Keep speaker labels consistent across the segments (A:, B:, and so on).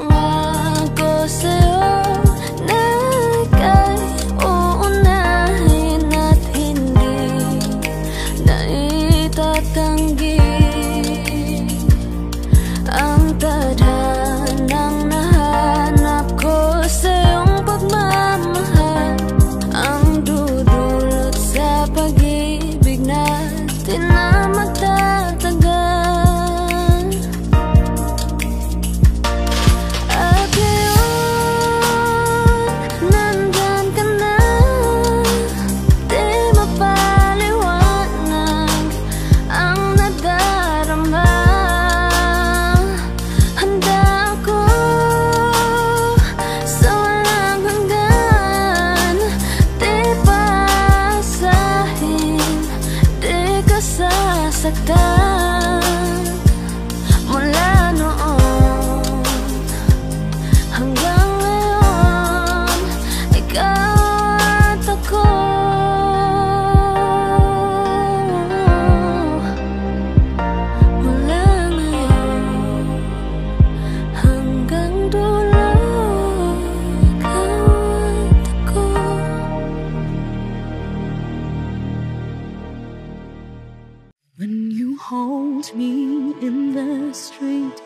A: Pangako sa'yo na ika'y uunahin at hindi na itatanggi ang tadhanang nahanap ko sa iyong pagmamahal, ang dudulot sa pag-ibig natin na magtatagal. At ngayon, nandyan ka na, di mapaliwanag ang nadarama. Handa ako sa walang hanggan, di paasahin, di ka sasaktan. Mula noon hanggang ngayon, ikaw at ako. Mula ngayon hanggang dulo, ikaw at ako.
B: When you hold me in the street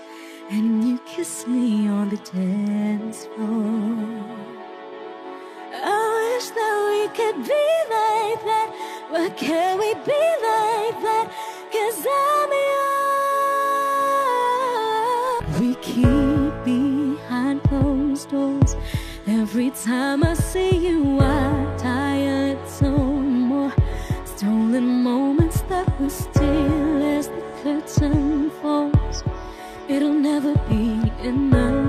B: and you kiss me on the dance floor, I wish that we could be like that. Why can't we be like that? 'Cause I'm yours. We keep behind closed doors. Every time I see you, I tired some more. Stolen moments that will steal as the curtain falls. It'll never be enough.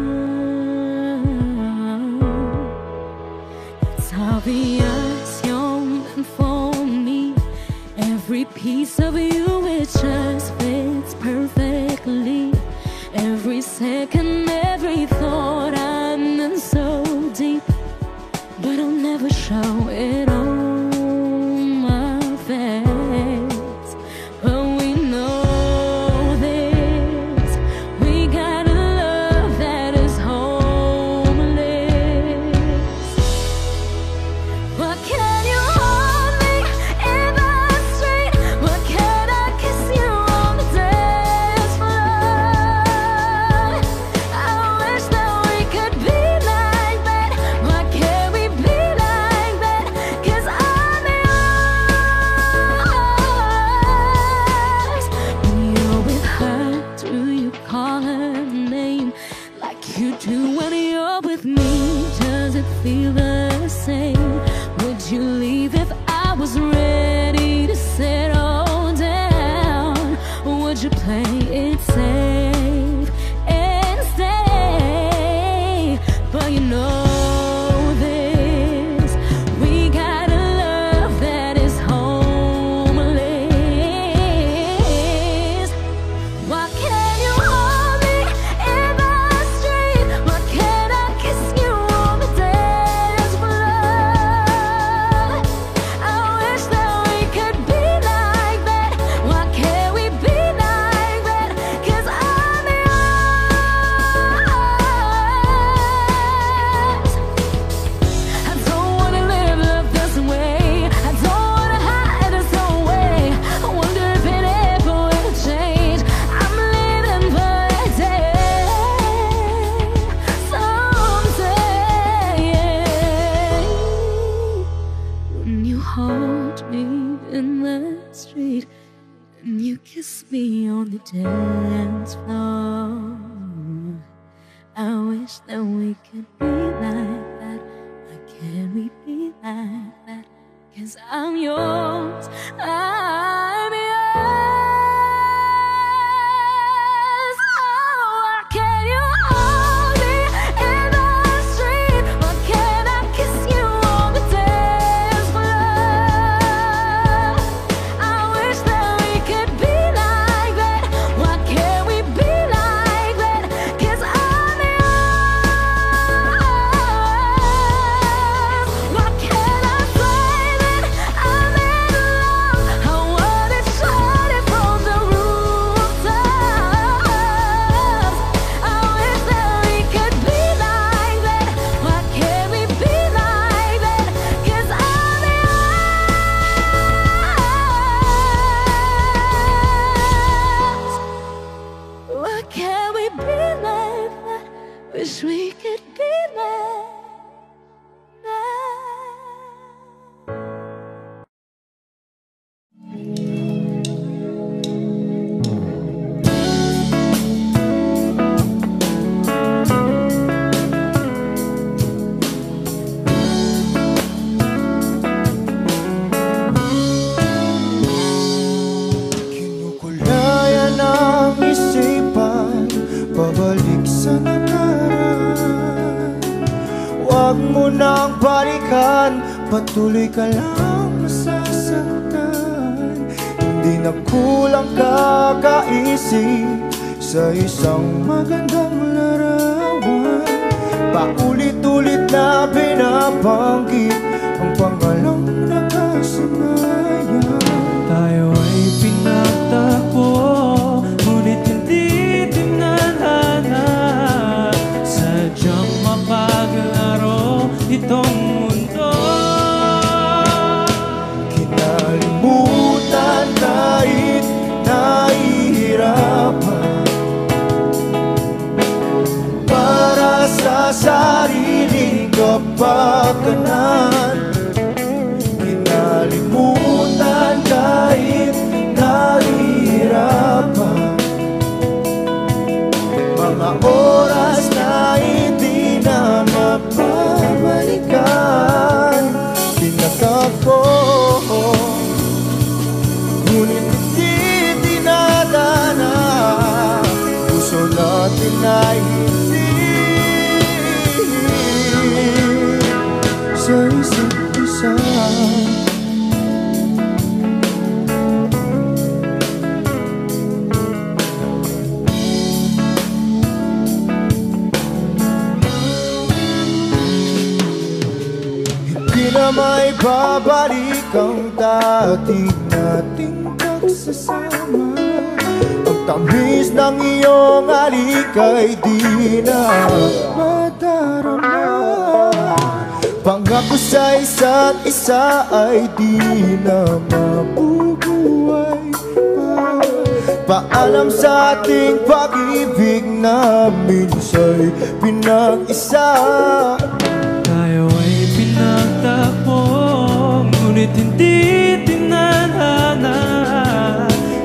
B: It's obvious you're meant for me. Every piece of you, it just fits perfectly. Every second, every thought, I'm in so deep, but I'll never show it on my face. But we know this, we got a love that is homeless. Why can't you hold me in the street? Why can't I kiss you on the dance floor? I wish that we could be like that. Why can't we be like that? 'Cause I'm yours. When you're with her, do you call her name like you do when you're with me? Does it feel the same? Would you leave if I was ready to settle down? Would you play it safe and stay? But you know this, we got a love that is homeless. Why can't you hold me in the street? Why can't I kiss you on the dance floor? I wish that we could be like that. Why can't we be like that? 'Cause I'm yours. I don't wanna live love this way. I don't wanna hide this away. I wonder if it ever will change. I'm living for a day, someday. When you hold me in the street and you kiss me on the dance floor, I wish that we could be like that. Why can't we be like that? 'Cause I'm yours, I'm yours. Oh, why can't you hold me in the street? Why can't I kiss you on the dance floor? I wish that we could be like that. Why can't we be like that? 'Cause I'm yours. Why can't I say that I'm in love? Wish we could be there now.
C: Kinukulayan ang isipan, pabalik sa nakaraan. Huwag mo nang balikan, patuloy ka lang masasaktan. Hindi na kulang kakaisip sa isang magandang larawan. Paulit-ulit na binabanggit ang pangalang nakasanayan.
D: Tayo ay pinagtagpo, ngunit hindi tinadhana. Sadyang mapaglaro itong mundo.
C: Kinalimutan kahit nahihirapan, para sa sariling kapakanan. Kinalimutan kahit nahihirapan, mga oras na hindi na mapabalikan. Tinatako, ngunit hindi dinadana. Puso natin ay hindi sa isa't isa. Hindi na may babalik ang dati nating pagsasama. Ang tamis ng iyong halik ay di na madarama. Pangako sa isa't isa ay di na mabubuhay pa. Paalam sa ating pag-ibig na minsa'y pinag-isa.
D: Tayo ay pinagtagpo, ngunit hindi tinadhana.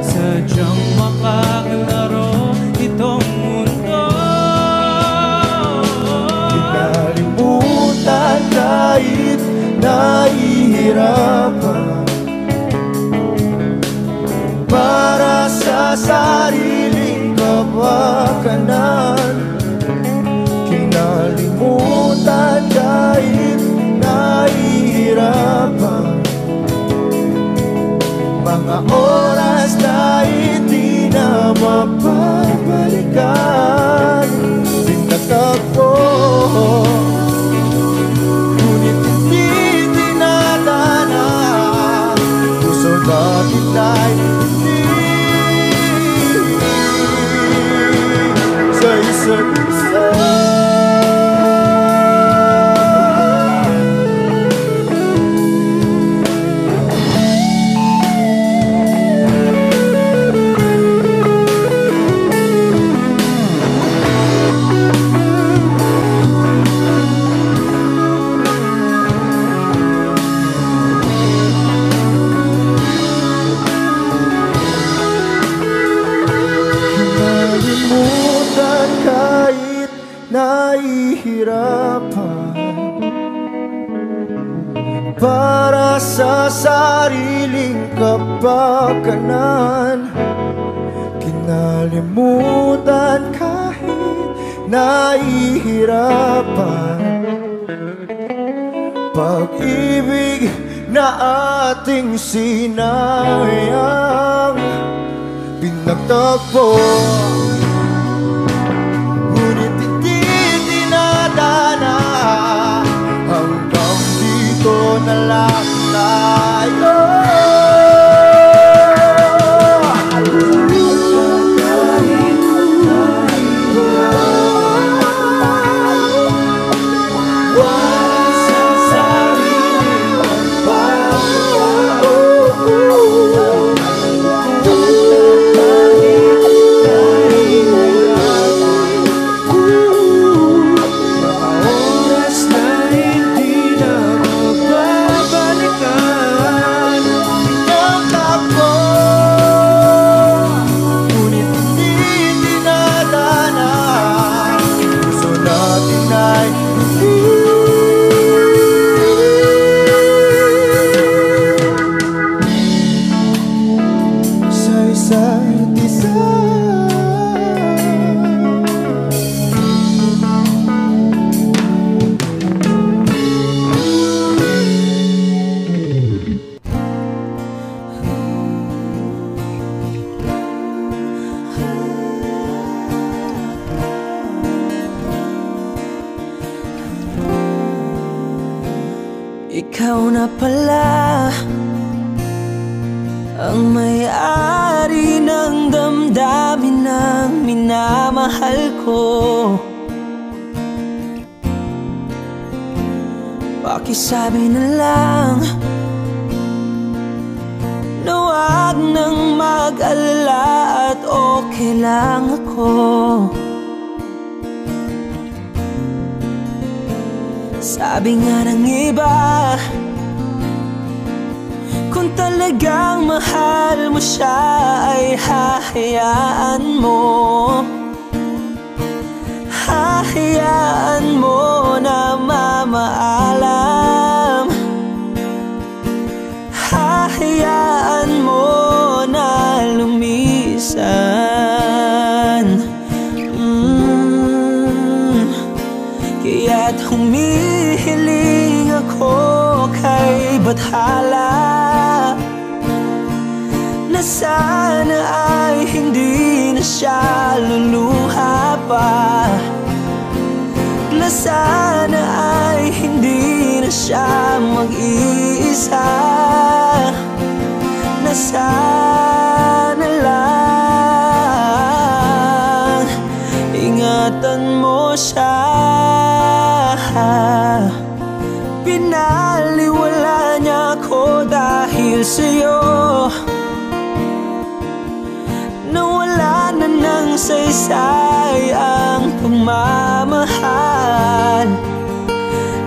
D: Sadyang makaglaro itong mundo.
C: Kinalimutan kahit nahihirapan, para sa sariling kapakanan. Kinalimutan kahit nahihirapan, mga oras na hindi na mapabalikan. Tinatagpo, ngunit hindi dinadana. Puso natin ay hindi sa isa't isa. Kinalimutan kahit nahihirapan, para sa sariling kapakanan. Kinalimutan kahit nahihirapan, pag-ibig na ating sinayang. Pinagtagpo, ngunit hindi dinadana. Hanggang dito na lang tayo. ikaw na pala ang may-ari ng damdamin ng minamahal ko. Pakisabi na lang na wag nang mag-alala at okay lang ako. Sabi nga ng iba, kung talagang mahal mo siya ay hahayaan mo. Hahayaan mo na mamaalam. Hahayaan mo na lumisan. Kaya't humihiling ako kay Bathala na sana ay hindi na siya luluha pa, na sana ay hindi na siya mag-iisa, na sana lang ingatan mo siya. Pinaliwala niya ako dahil sa'yo, nawala na ng saysay ang pagmamahal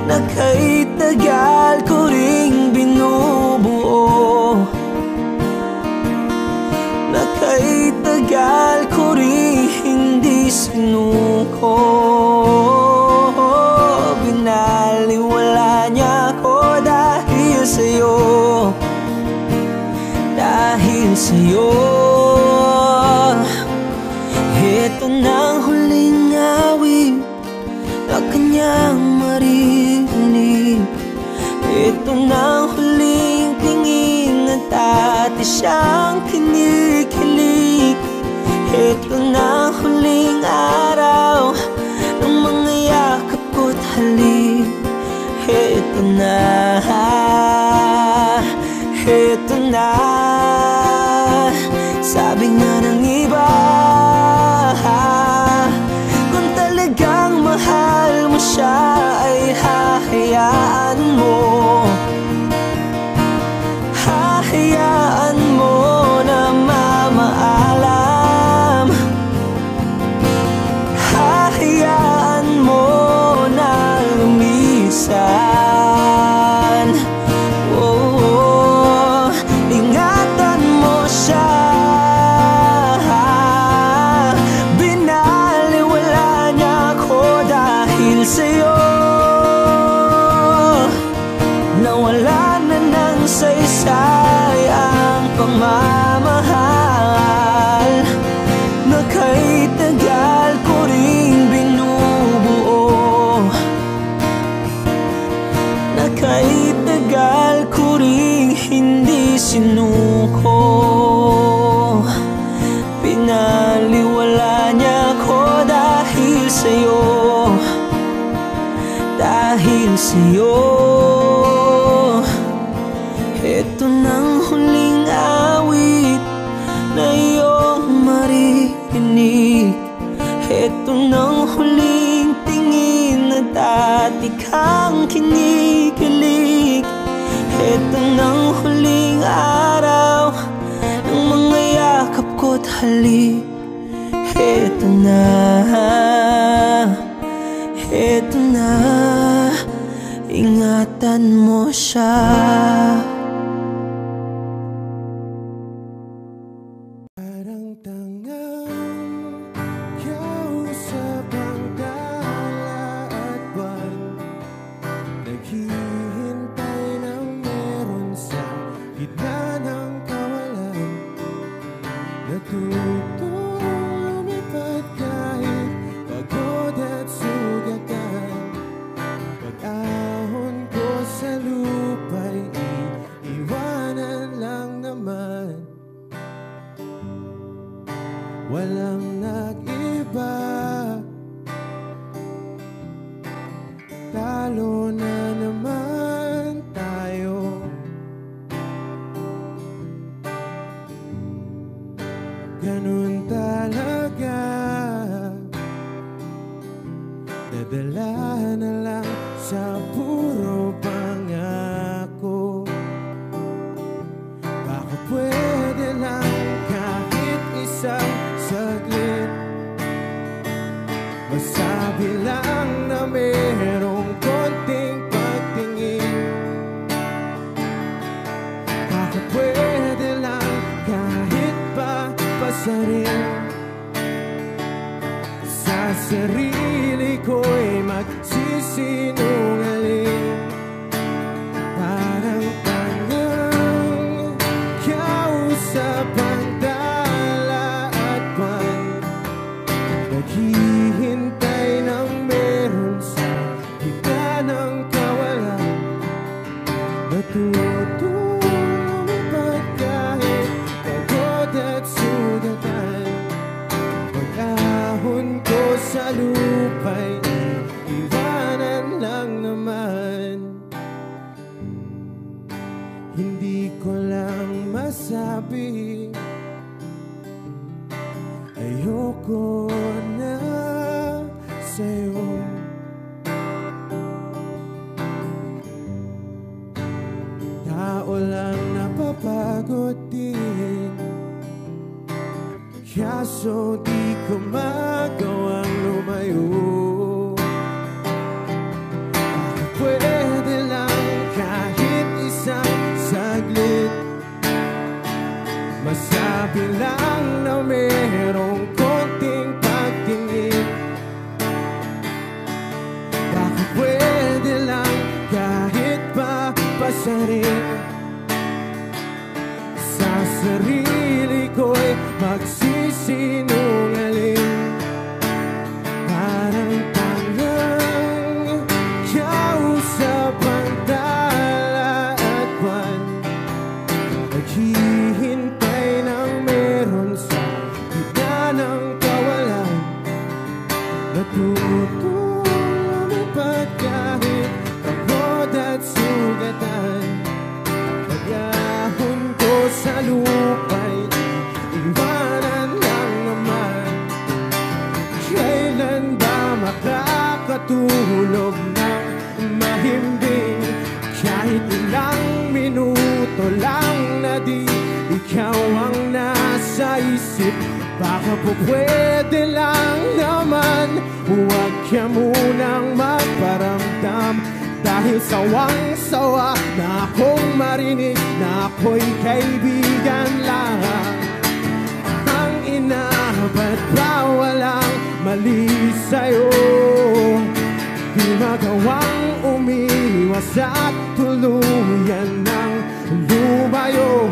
C: na kay tagal ko ring binubuo, na kay tagal ko ring hindi sinuko. Binaliwala niya ako dahil sa'yo, dahil sa'yo. Ito na ang huling awit na kanyang marinig. Ito na ang huling tingin na dati siyang kinikilig. Ito na ang huling araw ng mga yakap ko't halik. Ito na, ito na. Sabi nga ng iba, kung talagang mahal mo siya ay hahayaan mo. Hahayaan mo na mamaalam. Hahayaan mo na lumisan. Oh, ingatan mo siya. Binaliwala niya ako dahil sa'yo, nawala na ng saysay ang pagmamahal na kay tagal ko ring binubuo, na kay tagal ko ring hindi sinuko. Pinaliwala niya ako dahil sa'yo, dahil sa'yo. Ito nang huling awit na iyong marinig. Ito nang huling tingin na dati kang kinikilig. Ito nang huling araw ng mga yakap ko't halik. Ito na, ito na, ingatan mo siya.
E: Parang tangang kausap ang dala at buwan, naghihintay ng meron sa gitna ng kawalan. Natutulong lumipad kahit pagod at sugatan. Pag-ahon ko sa lupa'y iiwanan lang naman. Walang nag-iba, talo na naman tayo. nadala na lang sa puro pangako. Baka pwede lang kahit isang saglit, masabi lang na merong konting pagtingin. Baka pwede lang kahit papasarin, sa sarili ko'y magsisinungaling. Parang tangang kausap ang tala at buwan, naghihintay ng meron sa gitna ng kawalan. Natutulumipad kahit pagod at sugatan, pag-ahon ko sa lupa'y iwanan lang naman. Hindi ko lang masabi, ayoko na sa'yo. Tao lang napapagod din, kaso di ko magawang lumayo. Baka pwede lang kahit isang saglit, masabi lang na merong konting pagtingin. Baka pwede lang kahit papasarin, sa sarili ko'y magsisinungaling. Parang tangang kausap ang tala at buwan, naghihintay ng meron sa gitna ng kawalan. Natutulumipad kahit pagod at sugatan, pag-ahon ko sa lupa'y iwanan lang naman. Kailan ba makakatulog ng mahimbing, kahit ilang minuto lang na di ikaw ang nasa isip? Baka po pwede lang naman, huwag ka munang magparamdam, dahil sawang-sawa na akong marinig na ako'y kaibigan lang. Ang ina, ba't ba walang mali sa'yo? Di magawang umiwas at tuluyan ng lumayo.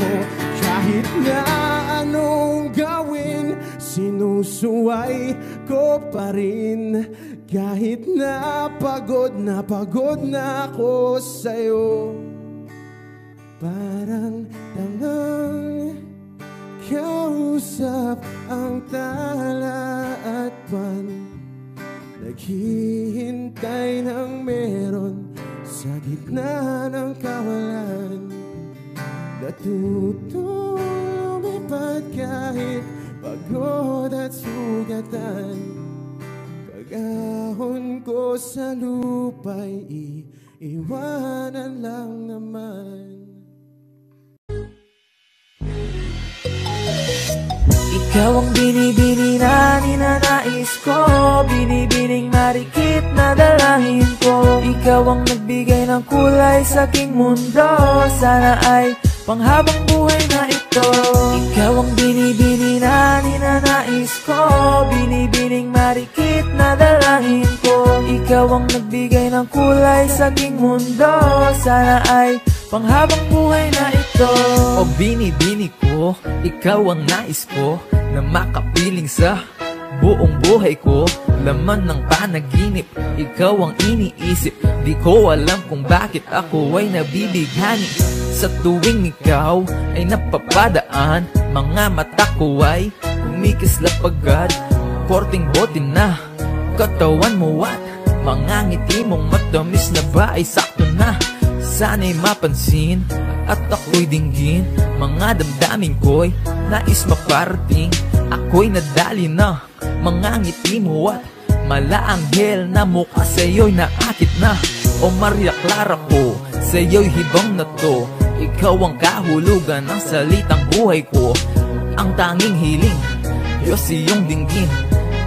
E: Kahit na anong gawin, sinusuway ko pa rin. Kahit na pagod na ako sa'yo. Parang tangang kausap ang tala at buwan, naghihintay ng meron sa gitna ng kawalan. Natutulumipad kahit pagod at sugatan, pag-ahon ko sa lupa'y iiwanan lang naman.
F: Ikaw ang binibini na ninanais ko, binibining marikit na dalangin ko. Ikaw ang nagbigay ng kulay sa aking mundo, sana ay panghabang buhay na ito. Ikaw ang binibini na ninanais ko, binibining marikit na dalangin ko. Ikaw ang nagbigay ng kulay sa aking mundo, sana ay panghabang buhay na ito. O binibini ko, ikaw ang nais ko, na makapiling sa buong buhay ko. Laman ng panaginip, ikaw ang iniisip. Di ko alam kung bakit ako ay nabibighani. Sa tuwing ikaw ay napapadaan, mga mata ko ay kumikislap agad. Korting bote na katawan mo at mga ngiti mong matamis na ba ay sakto na. Sana'y mapansin at ako'y dinggin, mga damdamin ko'y nais maparating. Ako'y nadali na mga ngiti mo at Malaanghel na mukha sa'yo'y naakit na. O Maria Clara ko, sa'yo'y hibang na to. Ikaw ang kahulugan ng salitang buhay ko. Ang tanging hiling, Diyos iyong dinggin.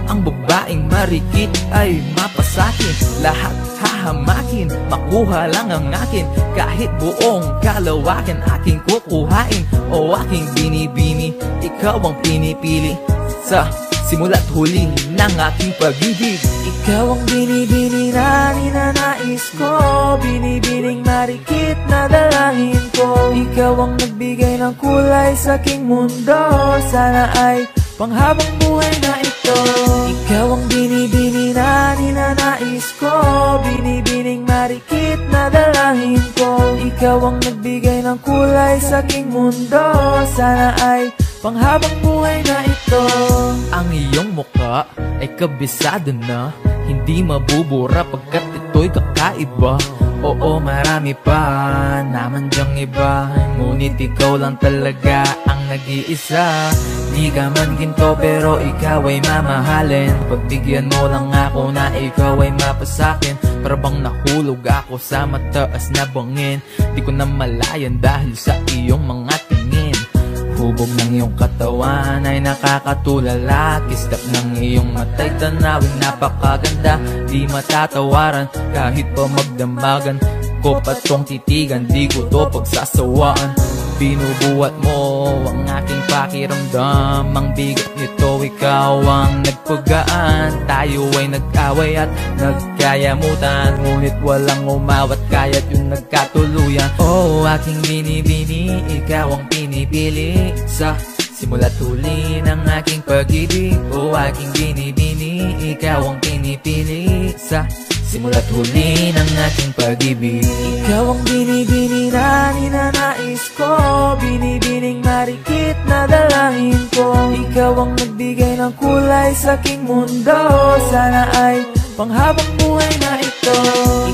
F: Ang babaeng marikit ay mapasakin. Lahat hahamakin, makuha lang ang akin. Kahit buong kalawakan aking kukuhain. O aking binibini, ikaw ang pinipili. Sa simula't huli ng aking pag-ibig.
C: Ikaw ang binibini na ninanais ko, binibining marikit na dalangin ko. Ikaw ang nagbigay ng kulay sa aking mundo. Sana ay panghabang buhay na ito. Ikaw ang binibini na ninanais ko, binibining marikit na dalangin ko. Ikaw ang nagbigay ng kulay sa aking mundo. Sana ay panghabang buhay na ito.
F: Ang iyong mukha ay kabisado na, hindi mabubura pagkat ito'y kakaiba. Oo, marami pa naman dyang iba, ngunit ikaw lang talaga ang nag-iisa. Di ka man ginto pero ikaw ay mamahalin. Pagbigyan mo lang ako na ikaw ay mapasakin. Para bang nahulog ako sa mataas na bangin. Di ko na malayan dahil sa iyong mga tingin. Hubog ng iyong katawan ay nakakatulala. Kislap ng iyong matay tanawin napakaganda. Di matatawaran kahit pa magdamagan ko pa tong titigan. Di ko to pagsasawaan. Binubuhat mo ang aking pakiramdam. Ang bigat nito ikaw ang nagpagaan. Tayo ay nag-away at nagkayamutan, ngunit walang umawat kaya't yung nagkatuluyan. Oh, aking binibini, ikaw ang pinipili. Sa simula't huli ng aking pag-ibig. Oh, aking binibini, ikaw ang pinipili. Sa simula't huli ng aking pag-ibig.
C: Ikaw ang binibini na ninanais ko, binibining marikit na dalangin ko. Ikaw ang nagbigay ng kulay sa aking mundo. Sana ay panghabang buhay na ito.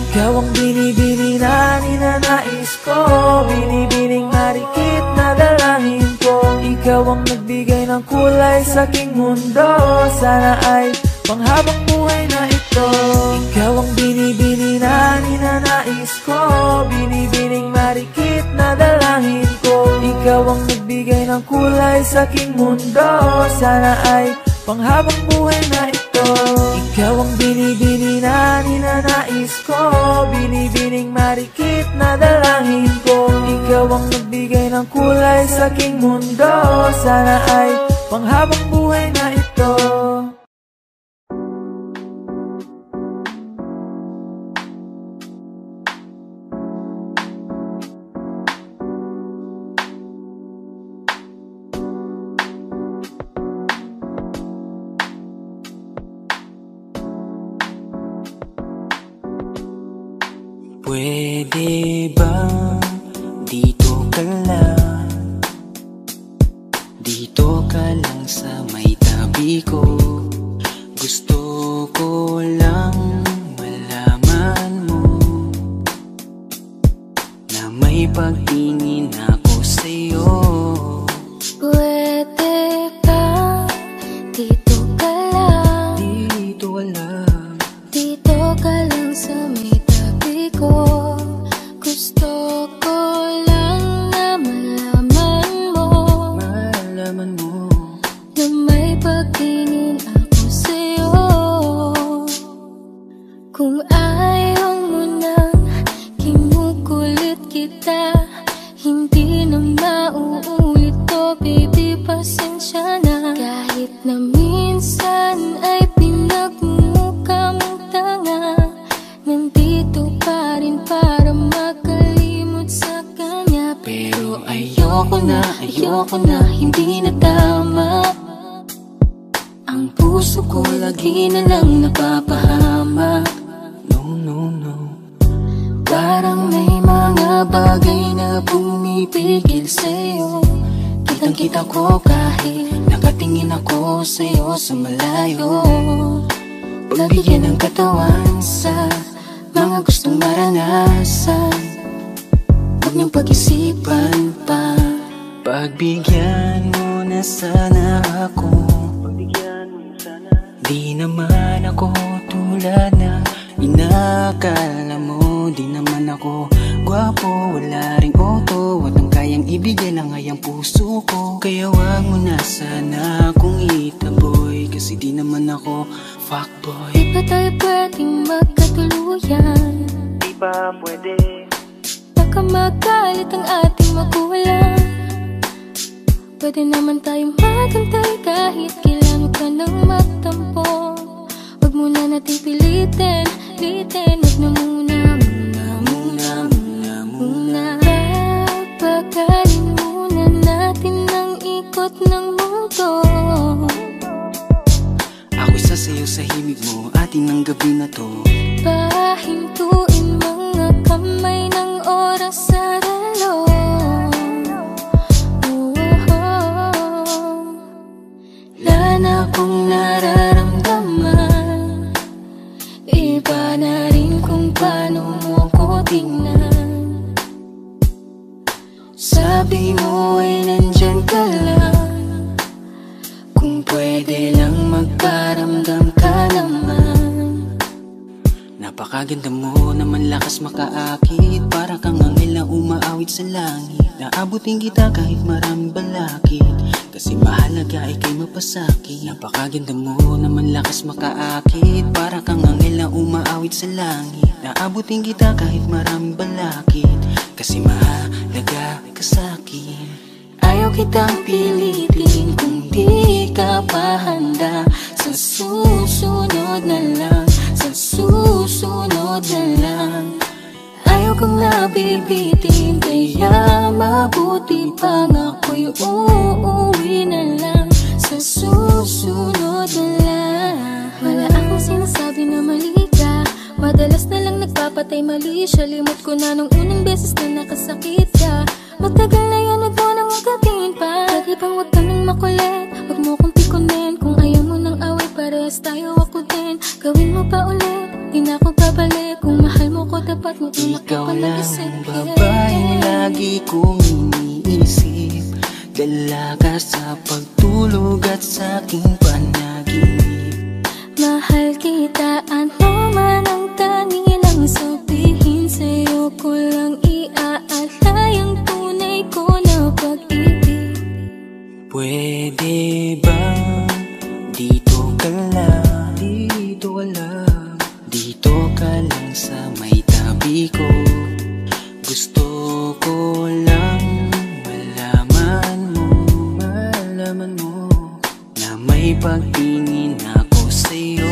C: Ikaw ang binibini na ninanais ko, binibining marikit na dalangin ko. Ikaw ang nagbigay ng kulay sa aking mundo. Sana ay panghabang buhay na ito. Ikaw ang binibini na ninanais ko, binibining marikit na dalangin ko. Ikaw ang nagbigay ng kulay sa aking mundo. Sana ay panghabang buhay na ito. Ikaw ang binibini na ninanais ko, binibining marikit na dalangin ko. Ikaw ang nagbigay ng kulay sa aking mundo. Sana ay panghabang buhay na ito.
G: Pwede ba dito ka lang? Dito ka lang sa may tabi ko. Gusto ko lang malaman mo na may pagtingin ako sa'yo.
A: Pwede ba dito ka lang?
G: Dito ka lang.
A: Dito ka lang sa may tabi ko. Gusto ko lang na malaman mo,
G: Malaman mo
A: na may pagtingin ako sa'yo. Kung ayaw mo nang kinukulit kita, hindi na mauulit to, baby, pasensya na. Kahit na minsan ay pinagmumukha mong tanga, nandito pa rin para makalimot sa kanya.
G: pero ayoko na, hindi na tama. Ang puso ko lagi na lang napapahama. No, no, no. Parang may mga bagay na pumipigil sa'yo. Kitang-kita ko kahit nakatingin ako sa'yo sa malayo. Pagbigyan ng katawan sa mga gustong maranasan, huwag niyong pag-isipan pa. Pagbigyan mo na sana ako. Di naman ako tulad na inakala mo. Di naman ako gwapo, wala ring auto, at ang kayang ibigay lang ay ang puso ko. Kaya wag mo na sana akong itaboy, kasi di naman ako fuckboy.
A: Di ba tayo pwedeng magkatuluyan?
C: Di ba pwede?
A: Baka magalit ang ating magulang. Pwede naman tayong magantay kahit kailan ka nang magtampo. Huwag muna natin pilitin, huwag na muna. Papagalin muna natin ang ikot ng mundo.
G: Ako'y sasayaw sa himig mo, atin ang gabi na to.
A: Pahintuin mga kamay ng oras sa relo. Wala na akong nararamdaman, iba na rin kung paano mo ko tingnan. Sabi mo ay nandyan ka lang, kung pwede lang magparamdam ka naman.
G: Napakaganda mo naman, lakas makaakit, para kang anghel na umaawit sa langit. Naabutin kita kahit maraming balakid, kasi mahalaga ay kay mapasakit. Napakaganda mo naman, lakas makaakit, para kang anghel na umaawit sa langit. Naabutin kita kahit maraming balakid, kasi mahalaga ka sa'kin.
A: Ayaw kitang pilitin kung di ka pa handa. Sa susunod na lang, sa susunod na lang. Ayaw kong nabibitin, kaya mabuti pang ako'y uuwi na lang. Sa susunod na lang. Wala akong sinasabi na mali ka, madalas na lang nagpapatay mali siya. Limot ko na nung unang beses na nakasakit ka. Matagal na yan, huwag mo nang magatingin pa. Pwede bang huwag ka nang makulit, huwag mo kong pikunin. Kung ayaw mo nang away, parehas tayo ako din. Gawin mo pa ulit, di na ako babalik. Kung mahal mo ko, dapat mo
G: ikaw lang ang babaeng lagi kong iniisip. Dalaga sa pagtulog at sa aking panaginip.
A: Mahal kita, ano man ang kanilang sabihin. Sa'yo ko lang iaalay ang tunay ko na pag-ibig.
G: Pwede bang dito ka lang, dito ka lang sa may tabi ko. Gusto ko lang malaman mo na may pagtingin ako sa'yo.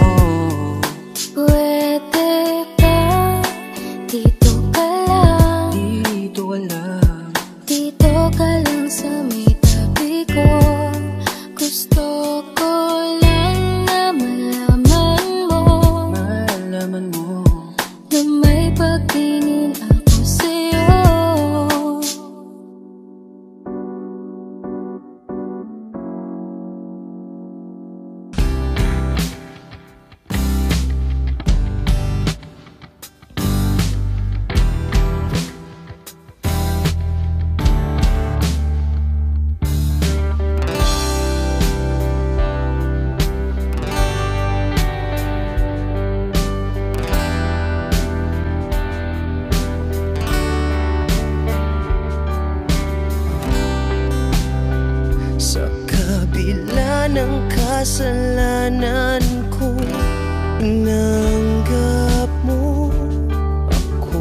A: Pwede ba dito ka lang, dito ka lang sa may tabi ko. Gusto ko lang na malaman mo na may pagtingin ako sa'yo.
E: Sa kabila ng kasalanan ko, nanggap mo ako.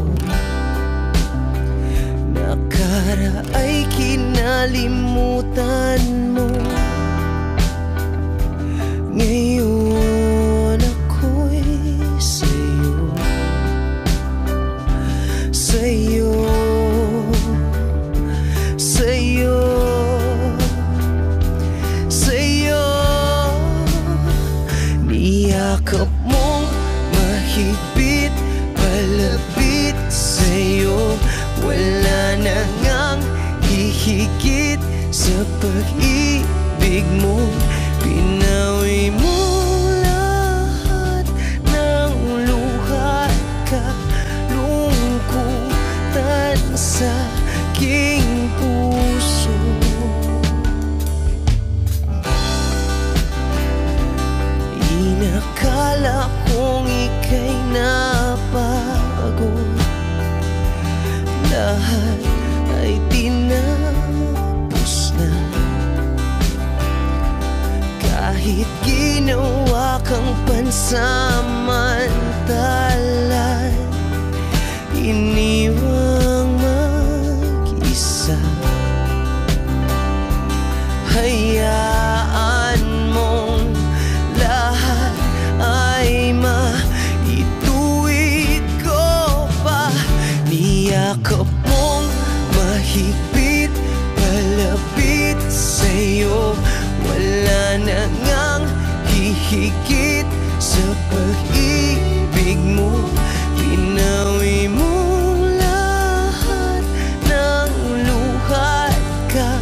E: Nakaraay kinalimutan mo. Ngayon ako'y sa'yo, sa'yo, sa'yo, sa'yo. Niyakap mong mahigpit, palapit sa'yo. Wala na ngang hihigit sa pag-ibig mo. Pinawi mo lahat ng luha at kalungkutan sa aking puso. Inakala kong
H: lahat ay tinapos na. Kahit ginawa kang pansamantalan, iniwang mag-isa. Hayaan mong lahat ay maituwid ko pa. Niyakap mong mahigpit, palapit sa'yo. Wala na ngang hihigit sa pag-ibig mo. Pinawi mo lahat ng luhat ka,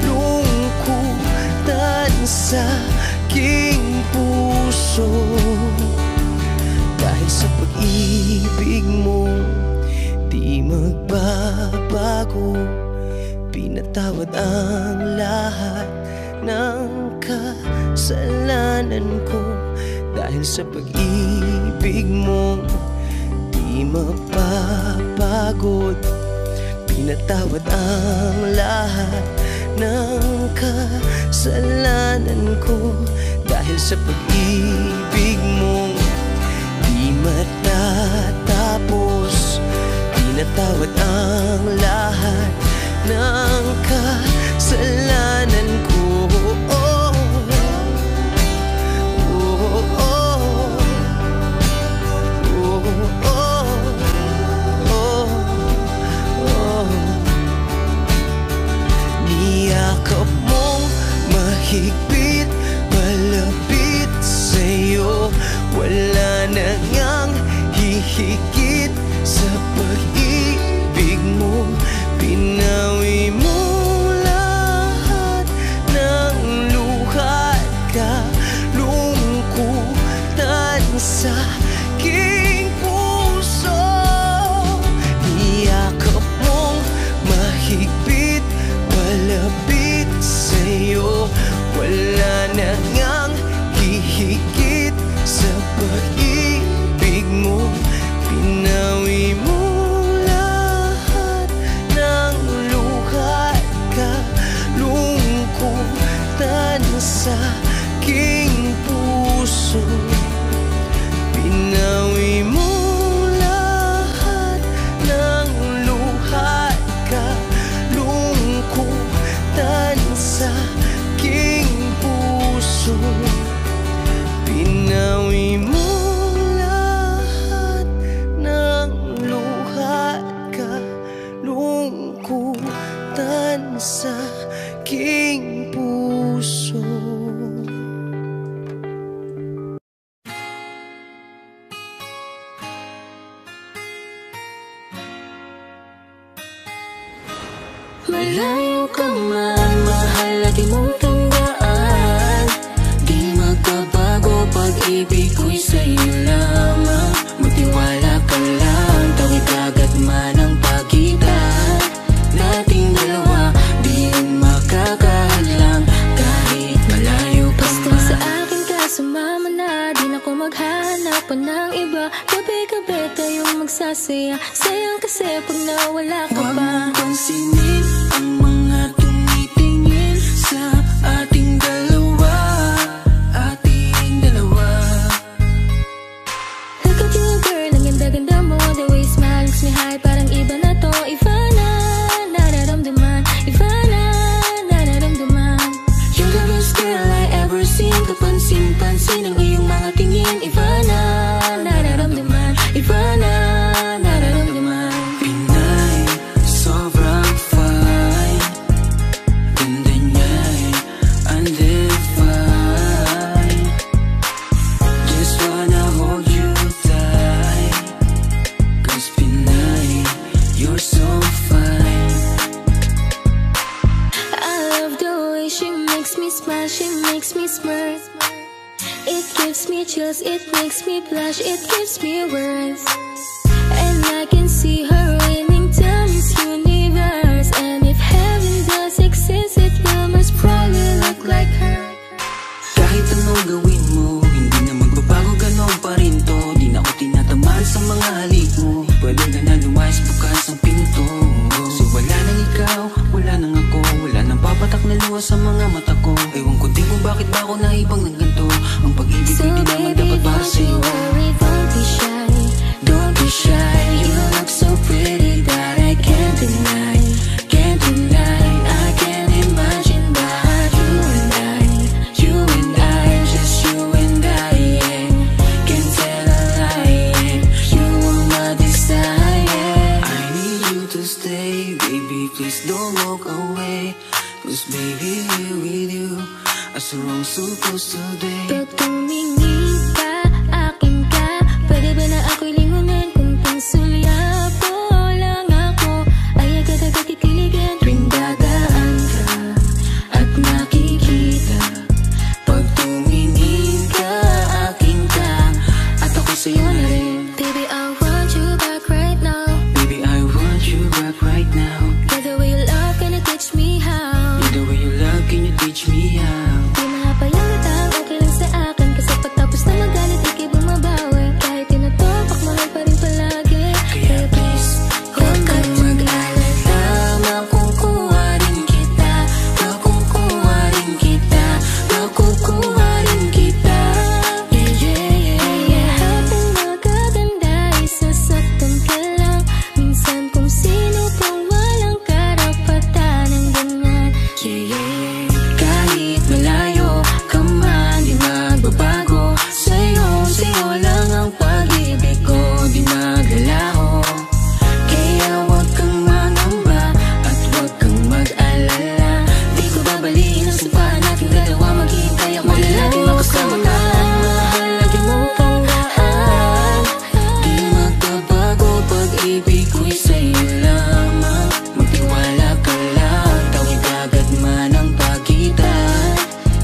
H: lungkutan sa aking puso. Dahil sa pag-ibig mo di magbabago, pinatawad ang lahat ng kasalanan ko. Dahil sa pag-ibig mo di mapapagod, pinatawad ang lahat ng kasalanan ko. Dahil sa pag-ibig mo di matatapos, pinatawad ang lahat ng kasalanan ko. Niyakap mong mahigpit, palapit sa'yo. Wala na ngang hihigit sa pag-ibig mo. Pinawi mo lahat ng luhat ka, lungkutan sa aking puso. Niyakap mong mahigpit, palapit sa'yo. Wala na ngang hihigit sa pag-ibig mo. Pinawi mo lahat ng luhat ka, lungkutan sa aking puso. Pinawi mo lahat ng luhat ka, lungkutan sa aking puso. Pinawi mo lahat ng luhat ka, lungkutan sa aking puso.
A: Malayo ka man, mahal at di mong tandaan. Di magbabago, pag-ibig ko'y sa'yo lamang. Magtiwala ka lang, tawid agad man ang pagitan nating dalawa. Di rin makakahadlang kahit malayo ka man.
B: Basta sa akin ka sumama na, di na ko maghanap pa ng iba. Gabi-gabi tayong magsasaya, sayang kasi pag nawala ka
A: Huwag
B: pa.
A: mong pansinin ang mga tumitingin sa ating dalawa, ating dalawa.
B: Look at you girl, ang ganda-ganda mo. The way you smile makes me high, parang iba na to. Iba na, nararamdaman. Iba na, nararamdaman.
A: You're the best girl I ever seen. Kapansin-pansin ang iyong mga tingin. Iba na, nararamdaman. Iba na, nararamdaman. Pinay, sobrang fine. Ganda niya'y undefined. Just wanna hold you tight. Cause Pinay, you're so fine.
B: I love the way she makes me smile, she makes me smirk. It gives me chills, it makes me blush, it gives me words. And I can see her winning down this universe. And if heaven does exist, it will most probably look like her.
A: Kahit anong gawin mo, hindi na magbabago, ganon pa rin to. Di na ako tinatamaan sa mga halik mo. Pwede ka na lumayas, bukas ang pinto.
G: lumalabas sa mga mata ko. Ewan ko din kung bakit ba ako naibang ng ganito. Ang pag-ibig ko di naman dapat para sa'yo.
B: Don't be shy, don't be shy. You look so pretty that I can't deny, can't deny. I can't imagine but you and I, just you and I, yeah. Can't tell a lie, yeah. You are my desire.
G: I need you to stay, baby, please don't walk away. Cause baby, here with you, I so wrong supposed to be.
B: Pag tumingin ka, akin ka. Pwede ba na ako'y lingunan kung pangsulyap mo lang ako? Ay agad-agad kikiligan tuwing dadaan ka at nakikita.
G: Pag tumingin ka, akin ka, at ako sa'yo na rin.
B: Baby, I want you back right now.
G: Baby, I want you back right now.
B: By the way you love, gonna teach me how.
G: The way you love, can you teach me how?
B: Di mapayagatang, okay lang sa akin. Kasi pagtapos na magalit, di kayo bumabawi. Kahit tinatopak, mahal pa rin palagi.
G: Kaya please, huwag kang mag-alala. Makukuha rin kita, makukuha rin kita, makukuha rin kita.
B: Yeah, yeah, yeah, yeah. Habang magaganda, isasaktan ka lang. Minsan kung sino pang walang karapatan ng ganyan.
G: Yeah, yeah, yeah. Kahit malayo ka man, di magbabago. Sa'yo lang ang pag-ibig ko, di maglalaho. Kaya huwag kang mangamba at huwag kang mag-alala. Di ko babaliin ang sampahan nating dalawa. Maghihintay ako na lagi makasama ka. Mahal, lagi mong tandaan. Di magbabago, pag-ibig ko'y sa'yo lamang. Magtiwala ka lang, tawid agad man ang pagitan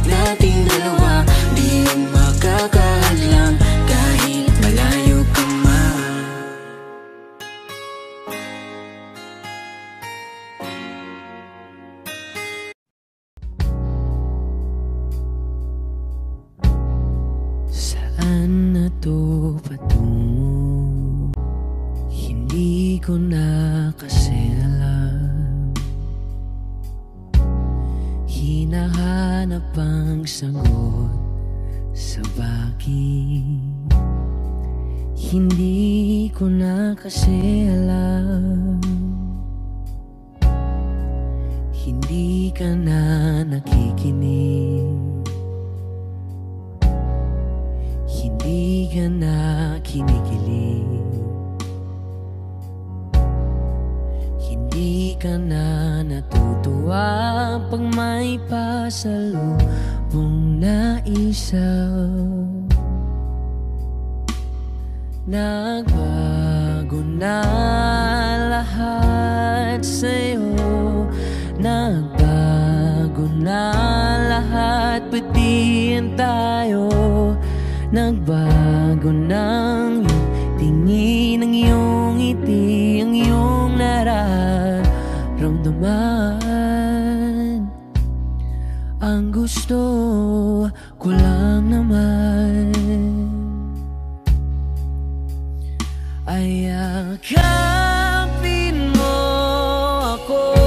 G: nating dalawa. Di yun makakahadlang kahit malayo ka man.
H: Saan na to patungo? Hindi ko na kasi alam. Hinahanap ang sagot sa bakit. Hindi ko na kasi alam. Hindi ka na nakikinig. Hindi ka na kinikilig. Hindi ka na natutuwa pag may pasalubong na isa. Nagbago na lahat sa'yo. Nagbago na lahat, pati yan tayo. Nagbago ng iyong tingin, ang iyong ngiti, ang iyong nararamdaman. Ang gusto ko lang naman ay yakapin mo ako,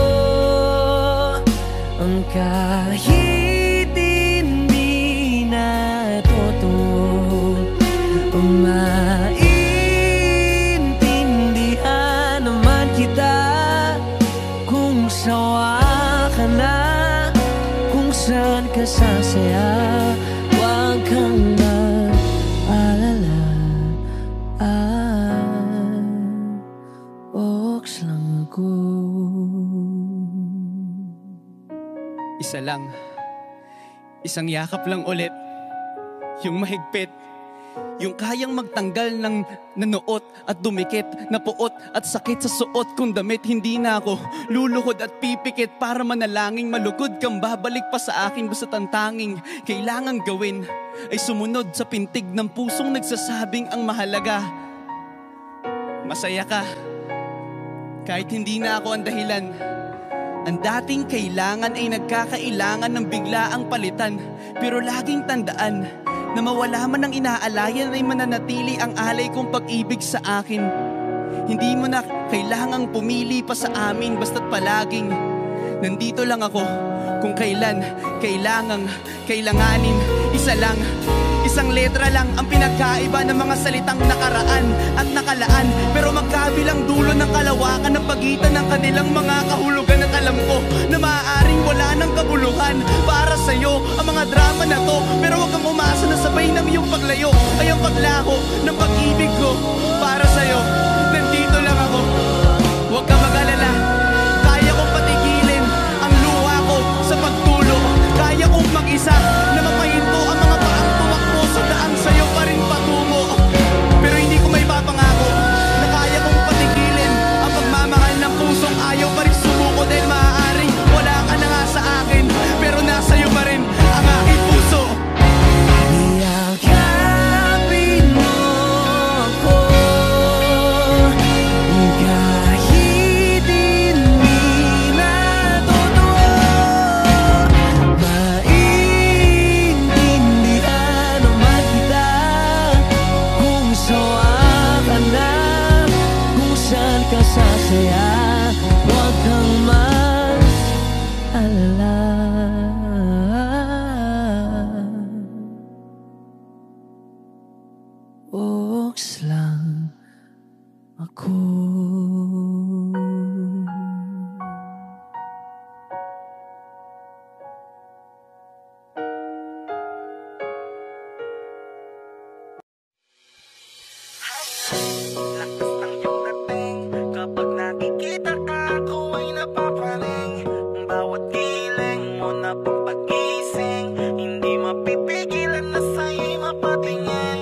H: ang kahit hindi na totoo. Maintindihan naman kita kung sawa ka na, kung saan ka sasaya. Huwag kang mag-alala, oks lang ako.
D: Isa lang, isang yakap lang ulit, yung mahigpit, yung kayang magtanggal ng nanuot at dumikit, na puot at sakit sa suot kong damit. Hindi na ako luluhod at pipikit para manalangin malugod kang babalik pa sa akin. Basta ang tanging kailangang gawin ay sumunod sa pintig ng pusong nagsasabing ang mahalaga masaya ka. Kahit hindi na ako ang dahilan, ang dating kailangan ay nagkakailangan ng biglaang palitan. Pero laging tandaan na mawala man ang inaalayan ay mananatili ang alay kong pag-ibig sa akin. Hindi mo na kailangang pumili pa sa amin, basta't palaging nandito lang ako. Kung kailan kailanganin, isa lang, isang letra lang ang pinagkaiba ng mga salitang nakaraan at nakalaan. Pero magkabilang dulo ng kalawakan ng pagitan ng kanilang mga kahulugan. At alam ko na maaaring wala ng kabuluhan para sa'yo ang mga drama na to. Pero wag kang umasa na sabay ng iyong paglayo ay ang paglaho ng pag-ibig ko para sa'yo. Nandito lang ako, huwag ka mag-alala. Kaya kong patigilin ang luha ko sa pagtulo. Kaya kong mag-isa na mapahinto ang mga paang tumakbo sa daan sa'yo pa rin patungo. Pero hindi ko may papangako na kaya kong patigilin ang pagmamahal ng pusong ayaw pa rin sumuko. Dahil maaaring wala ka na nga sa akin, pero nasa'yo pa rin ang aking puso.
H: Yakapin mo ako kahit hindi na totoo. Maintindihan naman kita kung sawa ka na, kung saan ka sasaya. Huwag kang mag-alala. Oks lang ako.
F: Lakas ng iyong dating, kapag nakikita ka ako ay napapaling. Bawat giling mo na pang pag-ising, hindi mapipigilan na sa'yo'y mapatingin.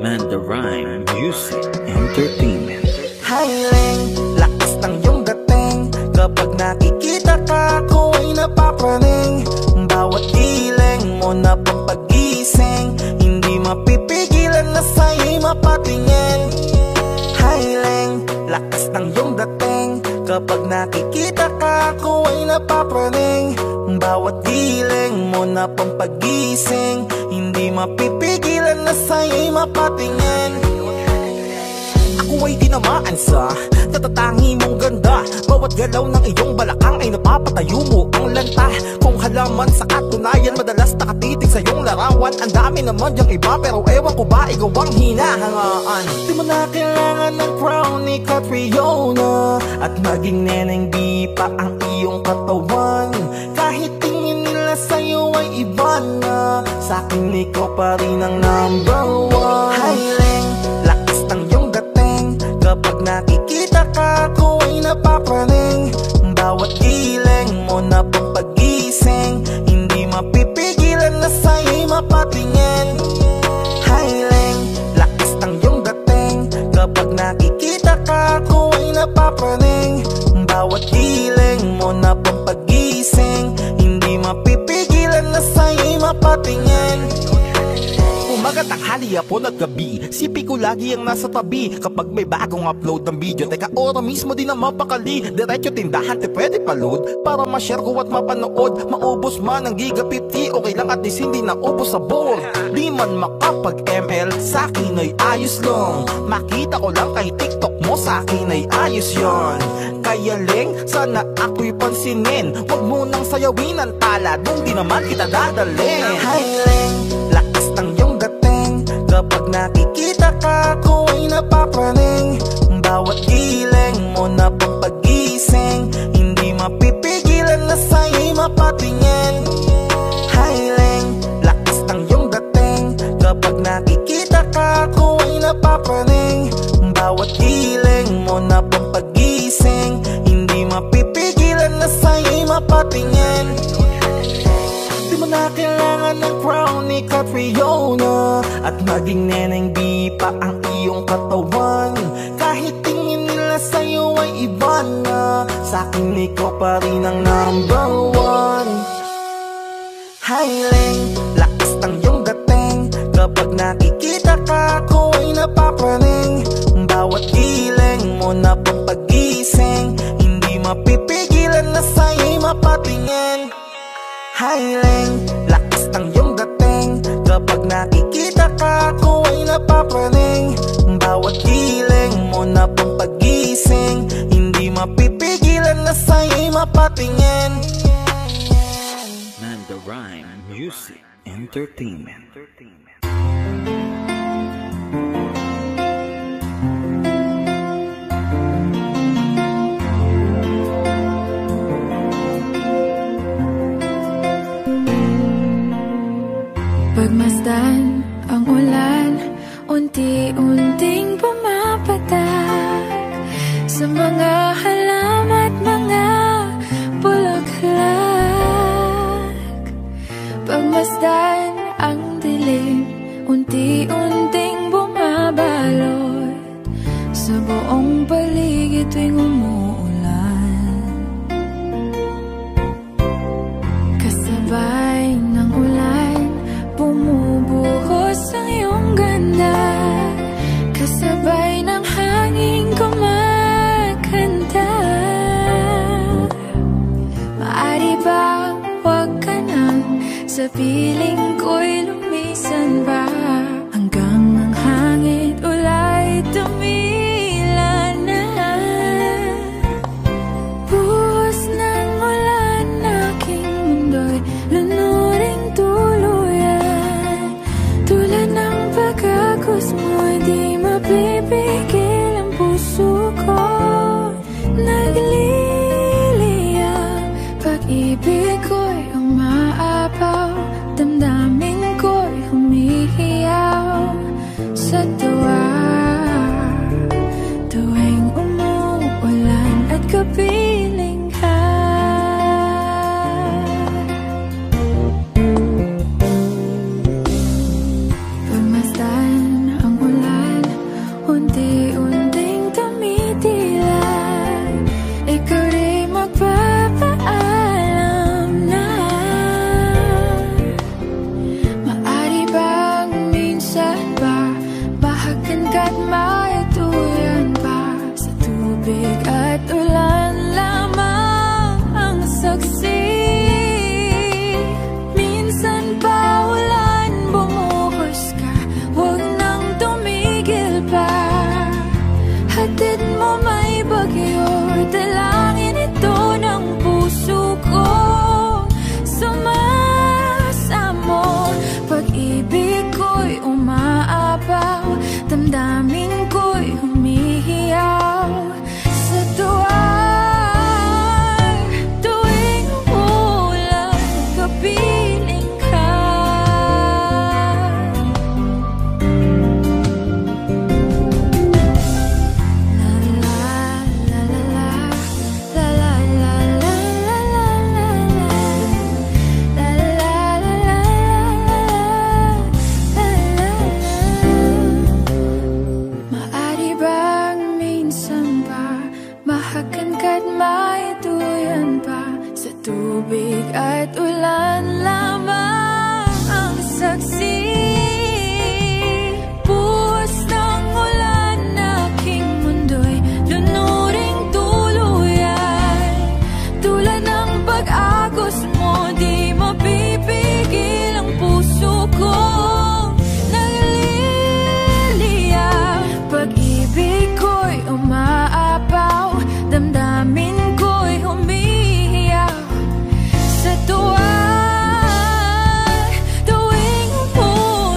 I: Mandarine Music Entertainment.
F: Hiling, lakas ng iyong dating, kapag nakikita ka ako ay napapaling. Bawat giling mo na pang pag-ising, hindi mapipigilan na sa'yo'y mapatingin. Hiling, lakas ng iyong dating, kapag nakikita ka ako ay napapaling. Bawat giling mo na pang pag-ising, hindi mapipigilan na sa'yo'y mapatingin. Ako ay tinamaan sa natatangi mong ganda. Bawat galaw ng iyong balakang ay napapatayo mo ang lanta. Kung halaman sa katunayan, madalas nakatitig sa iyong larawan. Ang dami naman yung iba, pero ewan ko ba ikaw ang hinahangaan. Di mo na kailangan ng crown ni Catriona, at maging neneng di pa ang iyong katawan. Kahit tingin nila sa'yo ay iba na, sa'kin ikaw pa rin ang number one. Hiling, lakas ng iyong dating, kapag nakikita ka ako ay napapaling. Bawat giling mo na pang pag-ising, hindi mapipigilan na sa'yo'y mapatingin. Hiling, lakas ng iyong dating, kapag nakikita ka ako ay napapaling. Bawat giling mo na pang pag-ising, hindi mapipigilan na sa'yo'y mapatingin. Umaga, tanghali, hapon at gabi, sipi ko lagi ang nasa tabi. Kapag may bagong upload ng video, teka ora mismo din ang mapakali. Diretso tindahan, te pwede pa-load para ma-share ko at mapanood. Maubos man ang giga 50, okay lang at least hindi na ubos sa board. Di man makapag-ML, sa'kin ay ayos lang. Makita ko lang kay TikTok mo, sa'kin ay ayos yon. Kaya Leng, sana ako'y pansinin. Huwag mo nang sayawin ang tala, dun di naman kita dadalhin. Hi Leng, lakas ng iyong dating, kapag nakikita ka ako ay napapaling. Bawat giling mo na pang pag-ising, hindi mapipigilan na sa'yo'y mapatingin. Hiling, lakas ng iyong dating, kapag nakikita ka ako ay napapaling. Bawat giling mo na pang pag-ising, hindi mapipigilan na sa'yo'y mapatingin. Di mo na kailangan ng crown ni Catriona, at maging neneng di pa ang iyong katawan. Kahit tingin nila sa'yo ay iba na, sa'kin ikaw pa rin ang number one. Hiling, lakas ng iyong dating, kapag nakikita ka ako ay napapaling. Bawat giling mo na pang pag-ising, hindi mapipigilan na sa'yo'y mapatingin. Hiling, lakas ng iyong dating,
E: Kapag nakikita ka, ako ay napapraning. Bawat hiling mo na pang pagising, hindi mapipigilan na sa'yo'y mapatingin.
I: Manda Rhyme Music Entertainment.
B: Pagmasdan ang ulan, unti-unting pumapatak sa mga halaman at mga bulaklak. Pagmasdan ang dilim, unti-unting bumabalot sa buong paligid tuwing umuulan. Kasabay ng ulan, bumubuhos ang iyong ganda, kasabay ng hangin kumakanta. Maaari bang huwag ka nang sa piling ko'y lumisan ba, hanggang ang hangin ulay tumila na. Buhos ng ulan, aking mundo'y lunuring tuluyan. Tulad ng pagkagos mo, di mapipigil ang puso ko. Nagliliyab, pag-ibig ko'y umaapaw, damdamin ko'y humihiyaw sa tuwa. Tuwing umuulan at kapiling ka, pagmasdan ang ulan, unti-unting tumitilay. Ikaw rin magpapaalam na. Maari bang minsan ba bahagan ka't maituyan pa, sa tubig at ulan lamang ang saksi. Minsan pa ulan, bumuhos ka, huwag nang tumigil pa. Hatid mo may bagyo, dalangin ito ng puso ko. Sumasamo, pag-ibig ko'y umaapaw, damdamin ko'y humihiyaw sa tuwa. Tuwing umulan, kapiling ka. Maari bang minsan ba bahagan ka't maituyan pa, sa tubig at ulan lamang ang saksi. Buhos ng ulan, aking mundo'y lunuring tuluyan. Tulad ng pag-agos mo, di mapipigil ang puso ko. Nagliliyab, pag-ibig ko'y umaapaw, damdamin ko'y humihiyaw sa tuwa. Tuwing umulan,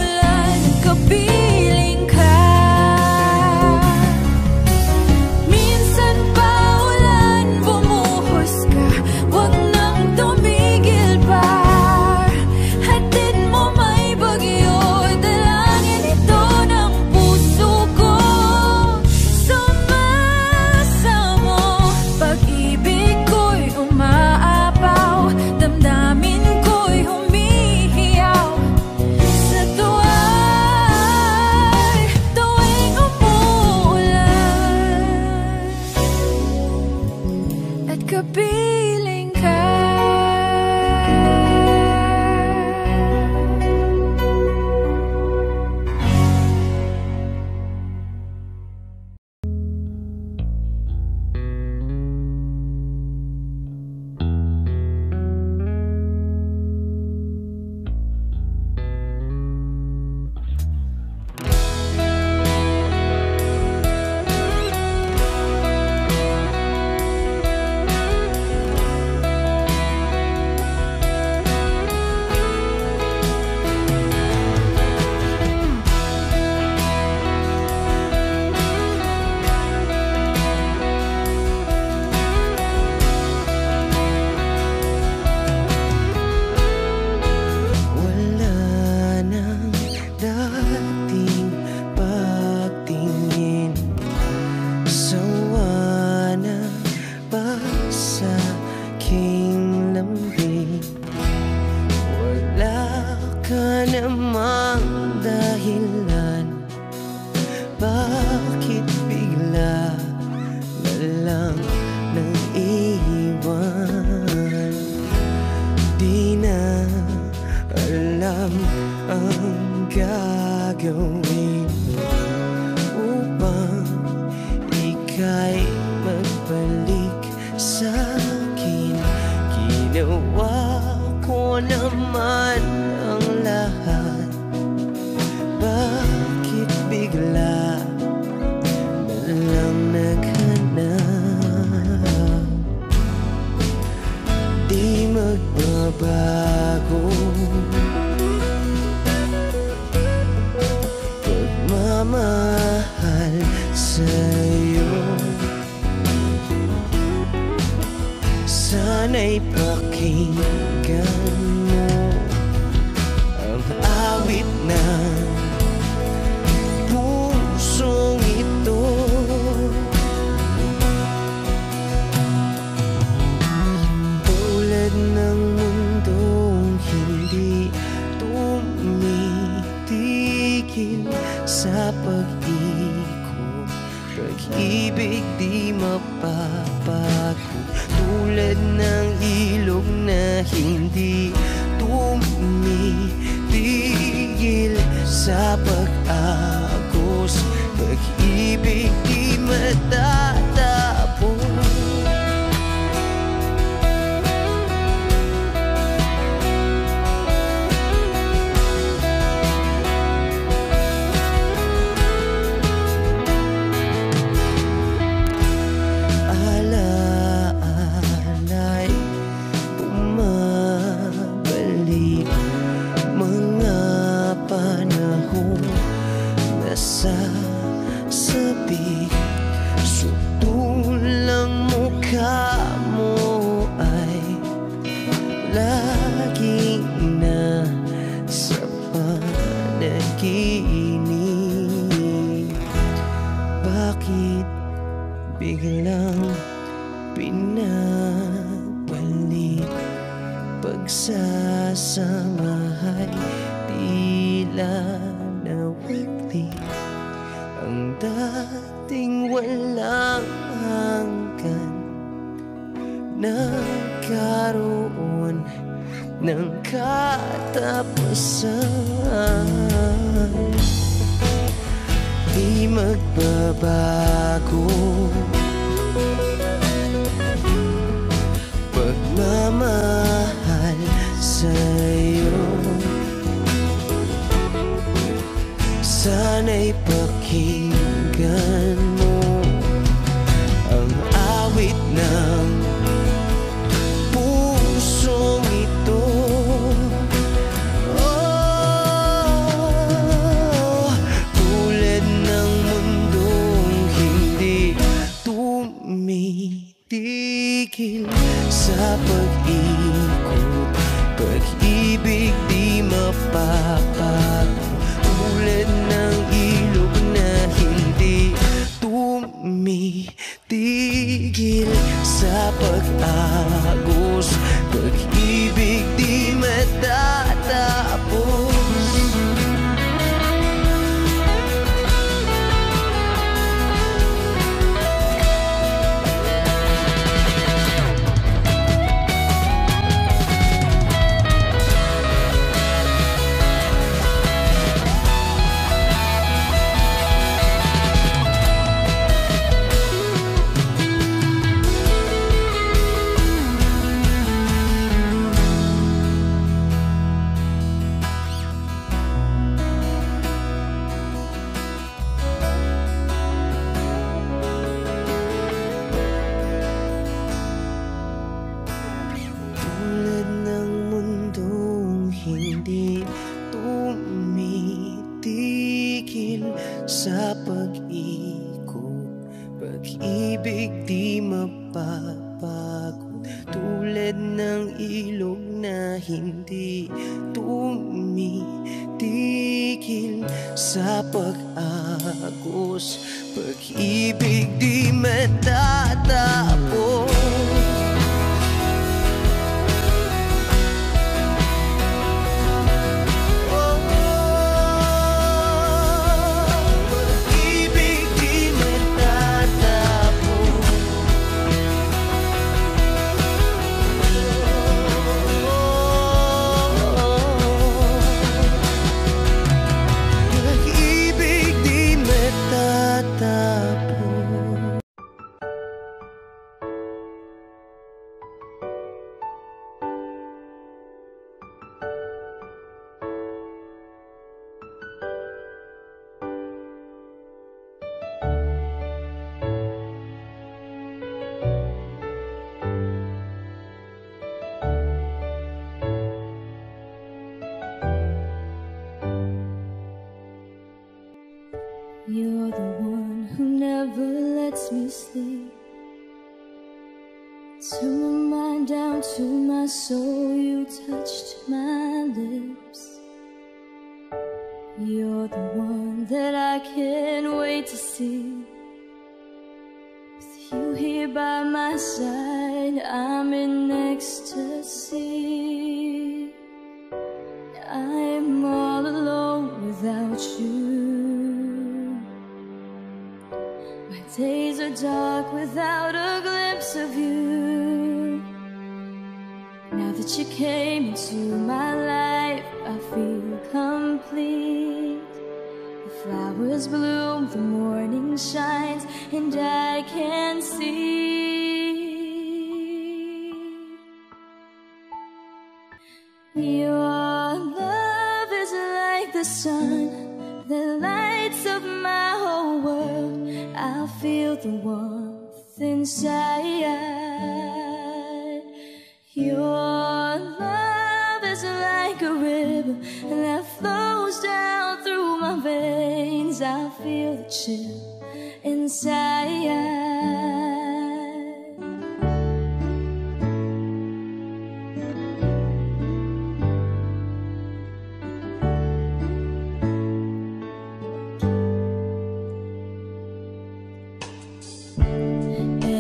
J: ang gagawin mo upang ika'y magbalik sa akin? Ginawa ko naman ang lahat, bakit bigla na lang naghanap? Di magbabago pagmamahal sa'yo. Sana'y pakinggan mo ang awit ng pusong ito. Tulad ng mundong hindi tumitigil sa pag-ikot, pag-ibig di mapapagod. Tulad ng ilog na hindi tumitigil sa pag-agos, pag-ibig di matatapos. Alaala'y bumabalik, mga panahon nasasabi. Sutulang mukha mo ay laging nasa panaginip. Bakit biglang pinabalik? Pagsasamahay tila nawagli, ang dating walang hanggan nagkaroon ng katapusan. Di magbabago pagmamahal sa'yo. Sana'y pakinggan mo ang awit ng pusong ito. Oh, tulad ng mundong hindi tumitigil sa pag-ikot, pag-ibig di mapapagod. Tulad ng ilog na hindi tumitigil sa pag-agos, pag-ibig di matatapos. Tulad ng mundong hindi tumitigil sa pag-ikot, pag-ibig di mapapagod. Tulad ng ilog na hindi tumitigil sa pag-agos, pag-ibig di matatapos.
B: makes me sleep. To my mind, down to my soul, you touched my lips. You're the one that I can't wait to see. With you here by my side, I'm in ecstasy. I'm all alone without you. My days are dark without a glimpse of you. Now that you came into my life, I feel complete. The flowers bloom, the morning shines, and I can see. Your love is like the sun that lights up my whole world. I feel the warmth inside. Your love is like a river that flows down through my veins. I feel the chill inside.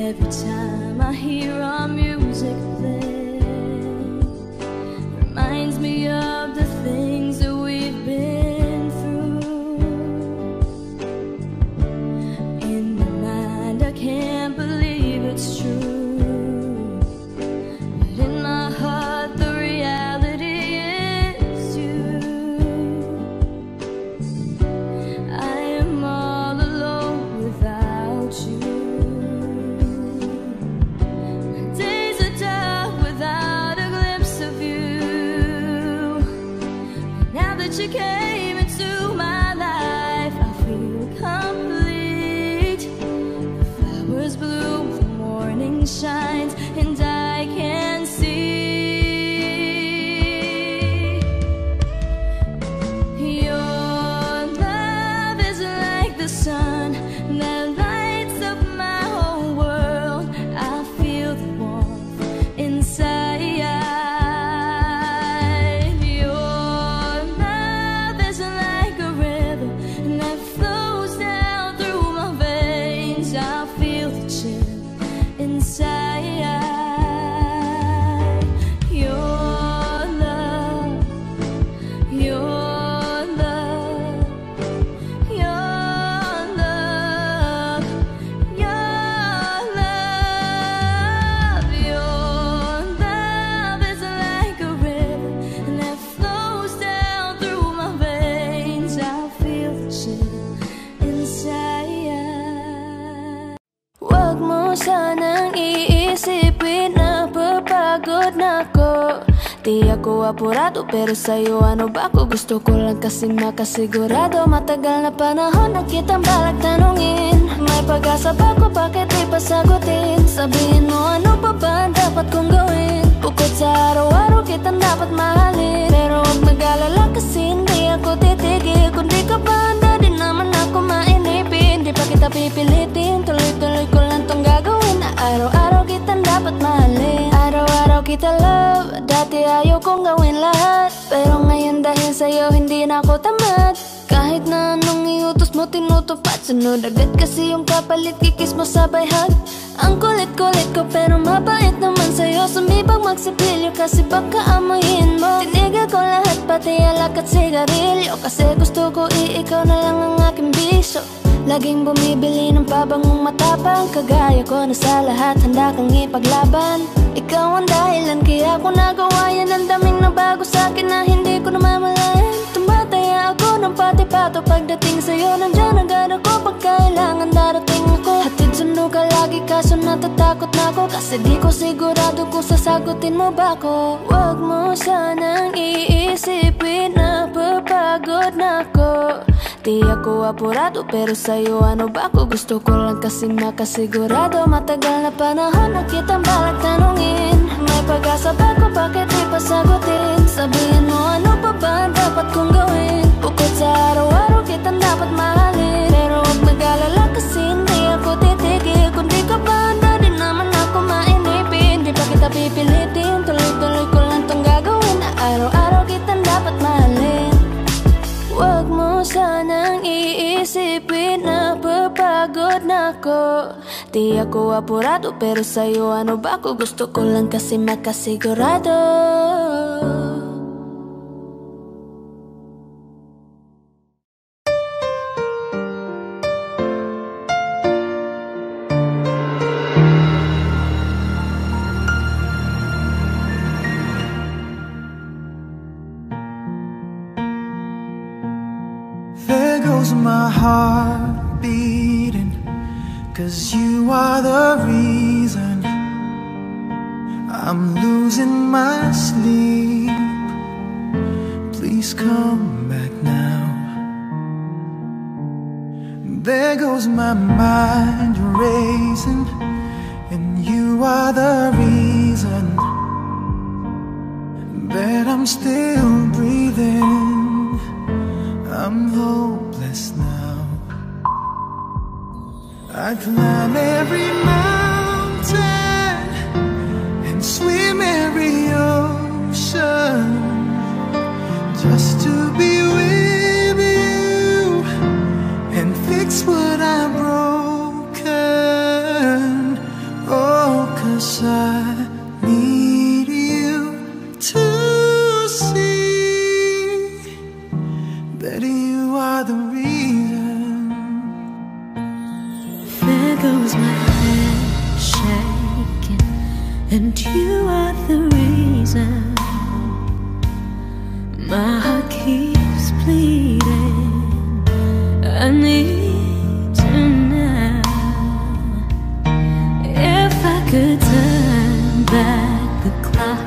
B: Every time I hear our music play, reminds me of the things that we've been through. In my mind, I can't believe it's true, but in my heart, the reality is you. I am all alone without you. You came into my life, I feel complete. The flowers bloom, the morning shines, and I can see. Your love is like the sun that lights up my whole world. I feel the warmth inside. Huwag mo sanang iisipin na papagod na ako. Di ako apurado pero sa'yo ano ba ako? Gusto ko lang kasi makasigurado. Matagal na panahon na kitang balak tanungin. May pag-asa ba ko? Bakit di pa sagutin? Sabihin mo ano pa ba ang dapat kong gawin? Bukod sa araw-araw kitang dapat mahalin. Pero huwag mag-alala kasi hindi ako titigil. Kung di ka pa handa di naman ako mainipin. Di pa kita pipilitin, tuloy-tuloy ko lang tong gagawin. Na araw-araw kitang dapat mahalin. Araw-araw kita love. Dati ayaw kong gawin lahat, pero ngayon dahil sa'yo hindi na ako tamad. Kahit na anong iutos mo tinutupad, sunod agad kasi yung kapalit, kikis mo sabay hug. Ang kulit-kulit ko pero mabait naman sa'yo. Sumibang magsipilyo kasi baka amoyin mo. Tinigil ko lahat pati alak at sigarilyo, kasi gusto ko ikaw na lang ang aking bisyo. Laging bumibili ng pabangong matapang, kagaya ko na sa lahat handa kang ipaglaban. Ikaw ang dahilan kaya ko nagawa yan. Ang daming nabago sa'kin na hindi ko namamalayan. Tumataya ako ng pati-pato pagdating sa'yo. Nandyan agad ako pag kailangan darating ako. Hatid sundo ka lagi kaso natatakot na ako, kasi di ko sigurado kung sasagutin mo ba ako. Huwag mo sanang iisipin na papagod na ako. Di ako apurado pero sa'yo ano ba ako? Gusto ko lang kasi makasigurado. Matagal na panahon na kitang balak tanungin. May pag-asa ba ko? Bakit di pa sagutin? Sabihin mo ano pa ba ang dapat kong gawin? Bukod sa araw-araw kitang dapat mahalin. Pero huwag mag-alala kasi hindi ako titigil. Di ako apurado, pero sa'yo ano ba ako? Gusto ko lang kasi makasigurado.
J: There goes my heart beating, 'cause you are the reason I'm losing my sleep. Please come back now. There goes my mind racing, and you are the reason that I'm still breathing. I'm hopeless now. I climb every mountain and swim every ocean just to be with you and fix what I've broken. Oh, 'cause I need you to see that you are the reason.
B: There goes my head shaking, and you are the reason. My heart keeps bleeding. I need you now. If I could turn back the clock,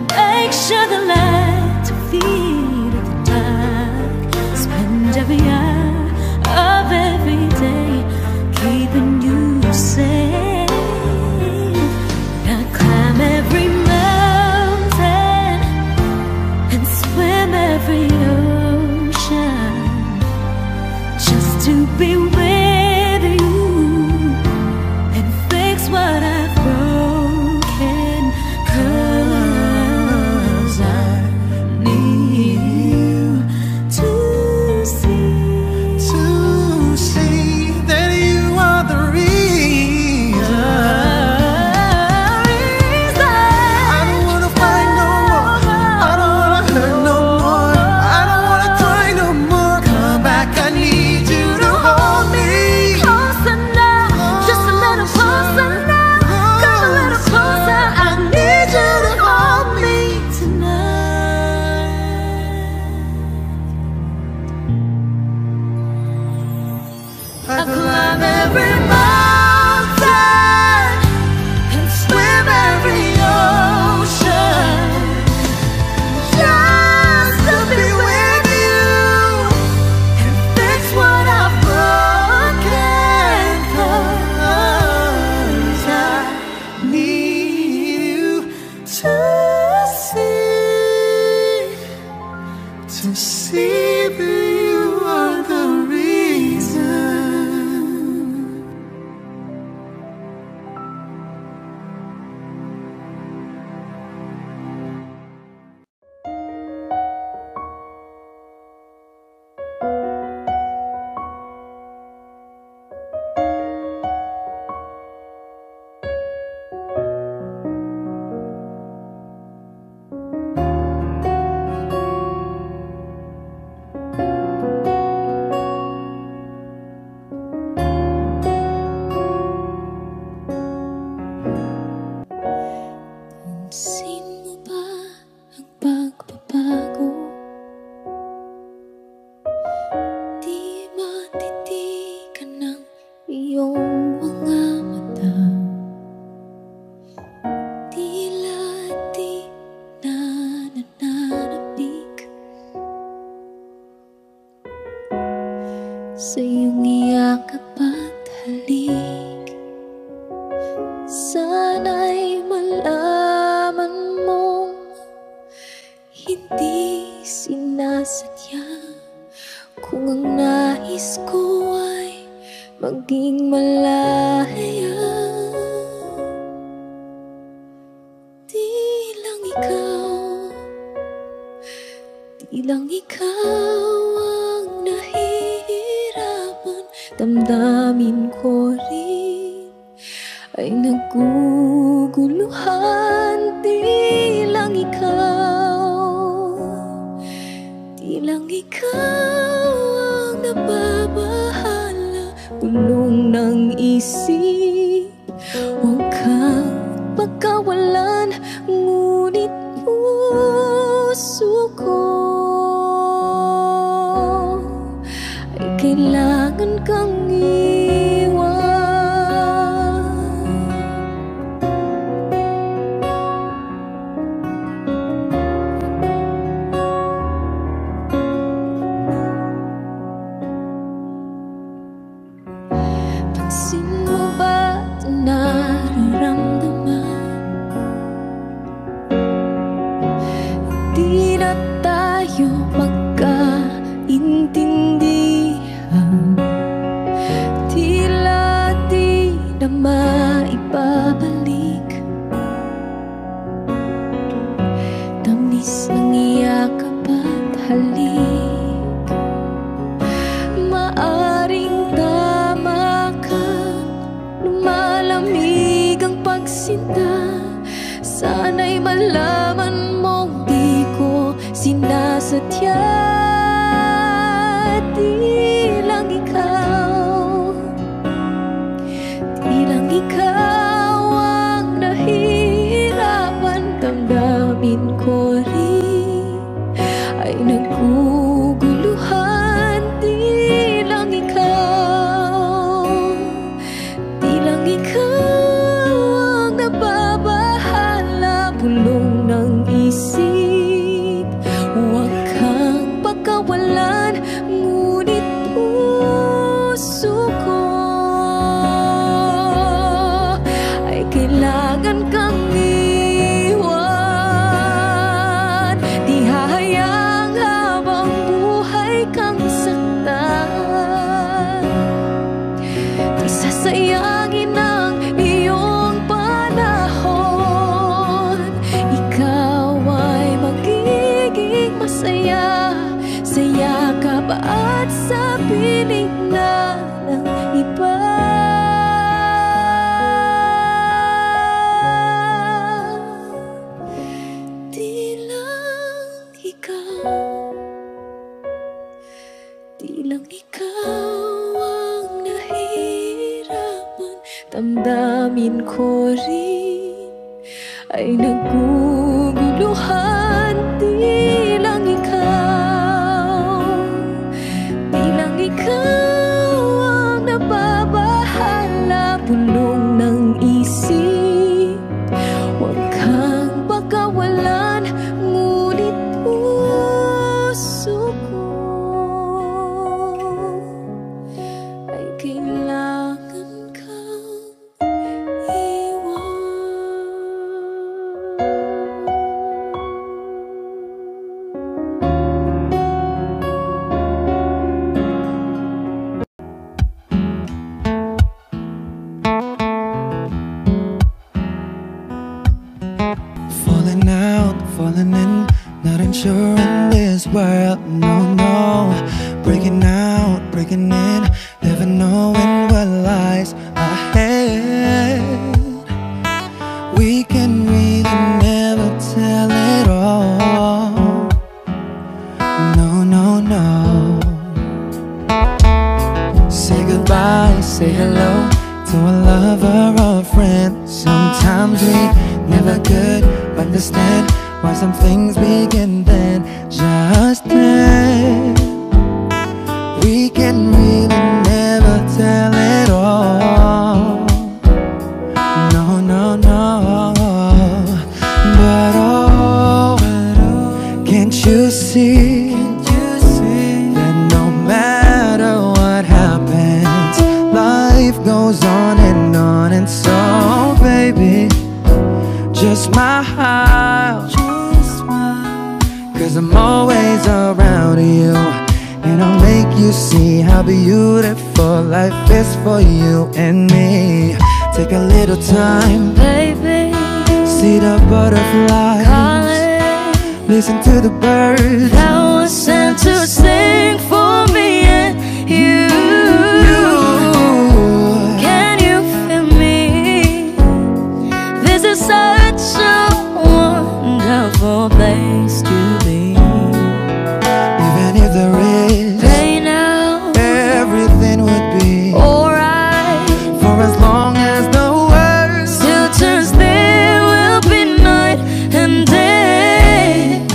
B: make sure the lights are feet of the dark. Spend every hour of every day keeping you safe. I climb every mountain and swim every ocean just to be with you and fix what I've broken. 'Cause I need you to
J: see that you are the reason. I don't wanna fight no more. I don't wanna hurt no more. I don't wanna cry no more. Come back, I need you to hold me.
B: Closer now, just a little closer now. Come a little closer, I need you to hold me tonight. I climb every mountain and swim every ocean just to be with you and fix what I've broken. 'Cause I
J: Need you
B: to
J: see that you are the reason.
B: Pansin mo ba ang pagbabago? Di matitigan ng iyong mga mata. Tila di na nananabik sa iyong iyakap at halik. Sana'y malaman mong hindi sinasadya. Kung ang nais ko ay maging malaya, di lang ikaw ang nahihirapan. Damdamin ko rin ay naguguluhan. Di lang ikaw ang nababahala. Gulong ng isip, huwag kang pagkawalan. Ngunit puso ko ay kailangan kang iwan. Pansin mo ba ito nararamdaman? Di na tayo magkaintindihan. Tila di na maibabalik tamis ng iyakap at halik. Maaring tama ka, lumalamig ang pagsinta. Sana'y malaman mong di ko sinasadya. Di lang ikaw ang nahihirapan. Damdamin ko rin ay naguguluhan. Di lang ikaw ang nababahala. Bulong ng isip, huwag kang pagkawalan. Ngunit puso ko ay kailangan kang iwan. Di hahayang habang buhay kang saktan. Di sasayangin ang iyong panahon. Ikaw ay magiging masaya sa yakap at sa piling na ng iba. Di lang ikaw ang nahihirapan. Damdamin ko rin ay naguguluhan. Di lang ikaw ang nababahala. Bulong ng isip, huwag kang pagkawalan. Ngunit puso ko ay kailangan kang iwan.
C: Falling out, falling in, not unsure in this world, no, no. Breaking out, breaking in, never knowing what lies ahead. We can really never tell it all, no, no, no. Say goodbye, say hello to a lover or a friend. Sometimes we never could understand why some things begin then, just then. We can really never tell it all, no, no, no. But oh, can't you see that no matter what happens, life goes on and on. And so baby, just smile, cause I'm always around you, and I'll make you see how beautiful life is for you and me. Take a little time,
B: Baby,
C: see the butterflies,
B: calling,
C: listen to the birds
B: that was sent to sing for me and you. Can you feel me wonderful place to be.
J: Even if there is
B: pain now,
J: everything would be
B: alright.
J: For as long as the world
B: still turns, there will be night and day.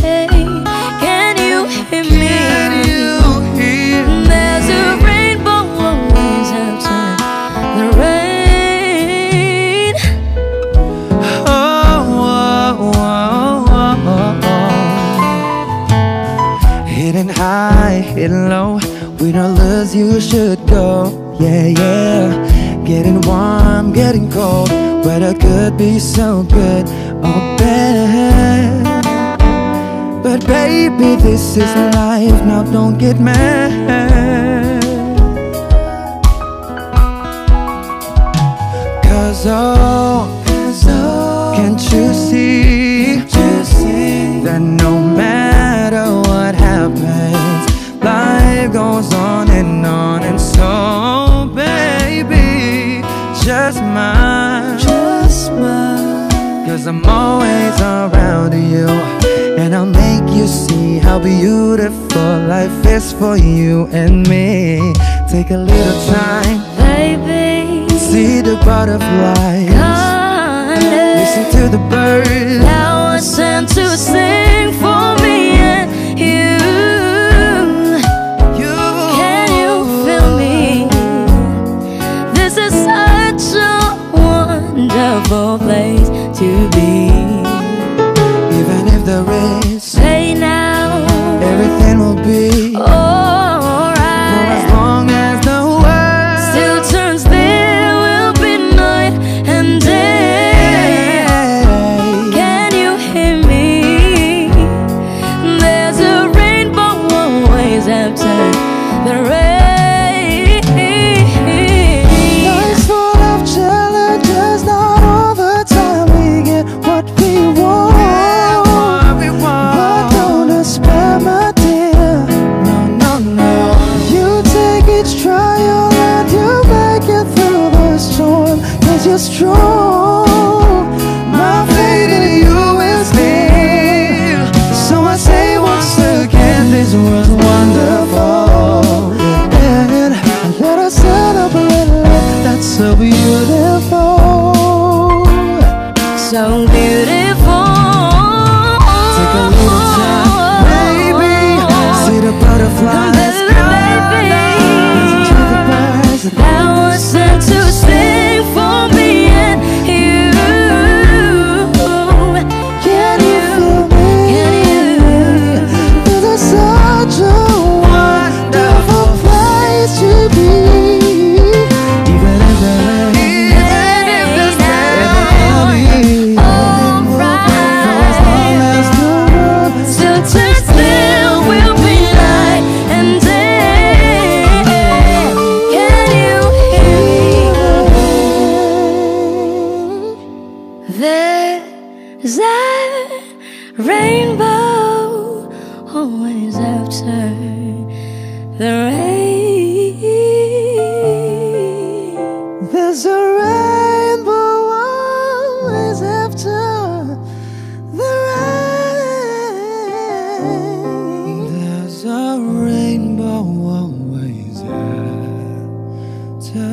B: Can you hear me?
J: Can you hear?
B: There's a rainbow always after the rain.
J: Hidden high, hidden low, win or lose you should go. Yeah, yeah. Getting warm, getting cold, weather could be so good or bad. But baby, this is life, now don't get mad. Cause oh, can't you see that no matter what happens, life goes on. And so baby, just smile, cause I'm always around you, and I'll make you see how beautiful life is for you and me. Take a little time,
B: Baby,
J: see the butterflies, listen to the birds.
B: now it's time to sing for me and you. Can you feel me? This is such a wonderful place to be.
J: Even if there is
B: Say now,
J: everything will be
B: alright.
J: for as long as the world
B: still turns, there will be night and day. Can you hear me? There's a rainbow always after the rain.
J: Life's full of challenges, not all the time we get what we want. But don't despair, my dear. No, no, no. You take each trial and you make it through the storm, cause you're strong. My faith in you is near. So I say once again, this world's wonderful, and let us celebrate life that's so beautiful.
B: So beautiful.
J: Take a little time, baby, see the butterflies, listen to the birds.
B: Now it's time to sing for me and you.
J: Can you feel me? This is such a wonderful place to be. Even if there is
B: still turns, there will be night and day. Can you hear me? There's a rainbow always after the rain.
J: there's a rainbow always after the rain. There's a rainbow always after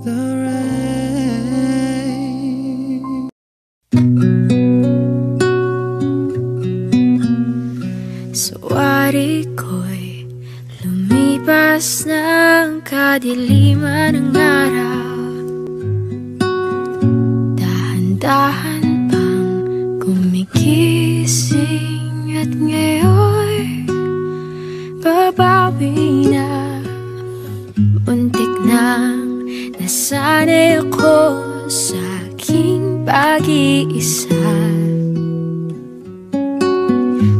J: the rain.
B: Sawari ko'y lumipas ng kadiliman ng araw. Dahan-dahan pang gumigising at ngayon babawi na. Muntik nang nasanay ako sa aking pag-iisa,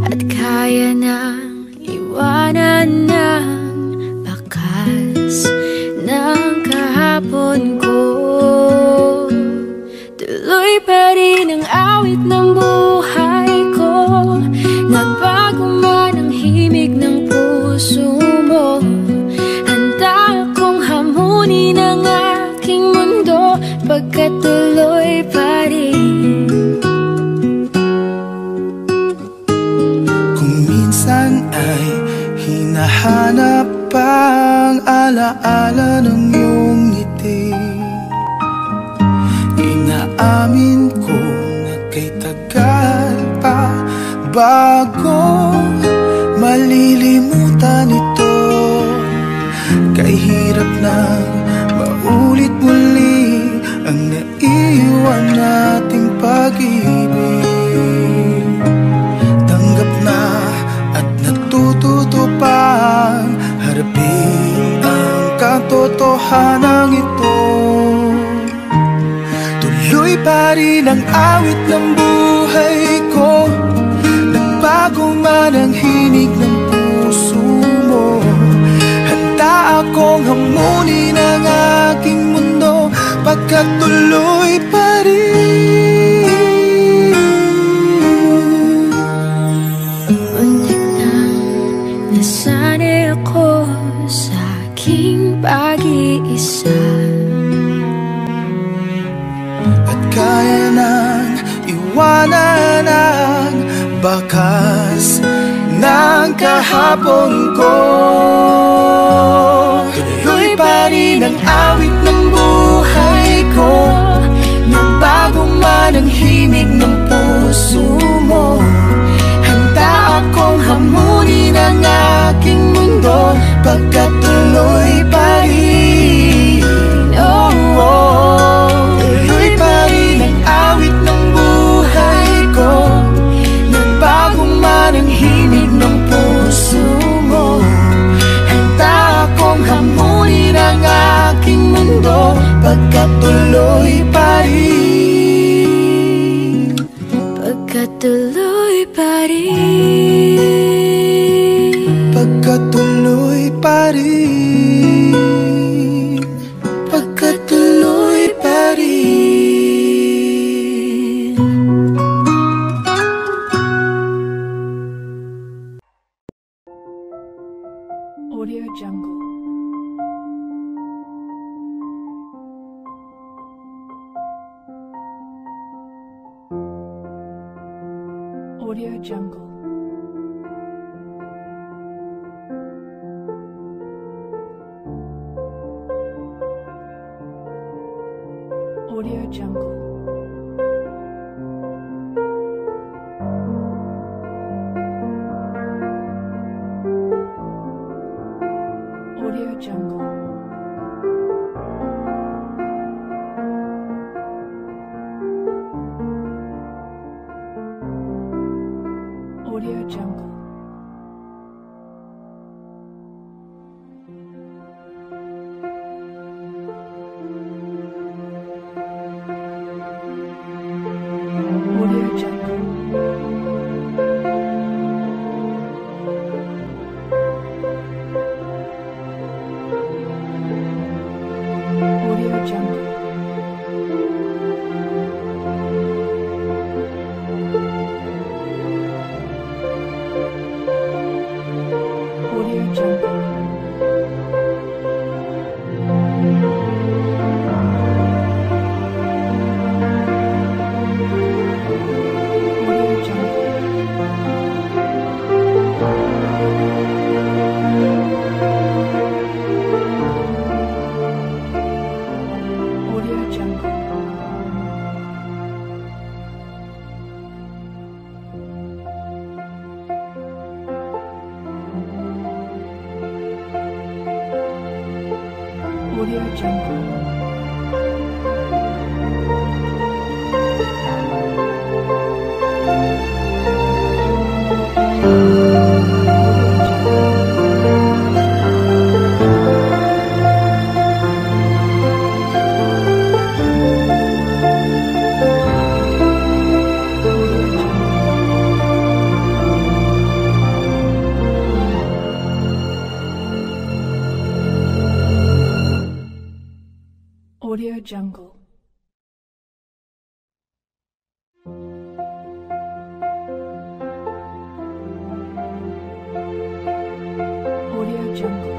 B: at kaya nang iwanan ng bakas ng kahapon ko. Tuloy pa rin ang awit ng buhay ko, nagbago man ang himig ng puso mo. Handa akong hamunin ang aking mundo, pagkatuloy pa rin.
J: Hinahanap pang alaala ng iyong ngiti. Inaamin ko na kay tagal pa bago malilimutan ito. Kay hirap nang maulit muli ang naiwan nating pag-ibig. Tanggap na at natututo pang harapin ang katotohanan ito. Tuloy pa rin ang awit ng buhay ko, nagbago man ang hinig ng puso mo. Handa akong hamunin ang aking mundo, pagkat tuloy pa rin.
B: Muntik nang nasanay ako sa aking pag-iisa,
J: at kaya nang iwanan ang bakas ng kahapon ko. Tuloy pa rin ang awit ng buhay ko, nagbago man ang himig ng puso mo. Handa akong hamunin ang aking mundo, pagkat tuloy pa rin. Oh, oh. Tuloy pa rin ang awit ng buhay ko, nagbago man ang himig ng puso mo. Handa akong hamunin ang aking mundo, pagkat tuloy pa rin.
B: pagkat tuloy pa rin.
J: Pagkat tuloy pa rin. Pagkat tuloy pa rin.
K: Audio Jungle. Audio Jungle. Audio Jungle. Audio Jungle. Audio Jungle. Audio Jungle. Audio Jungle. Audio Jungle. Audio Jungle. Audio Jungle. Audio Jungle. Audio Jungle. Audio Jungle. Audio Jungle.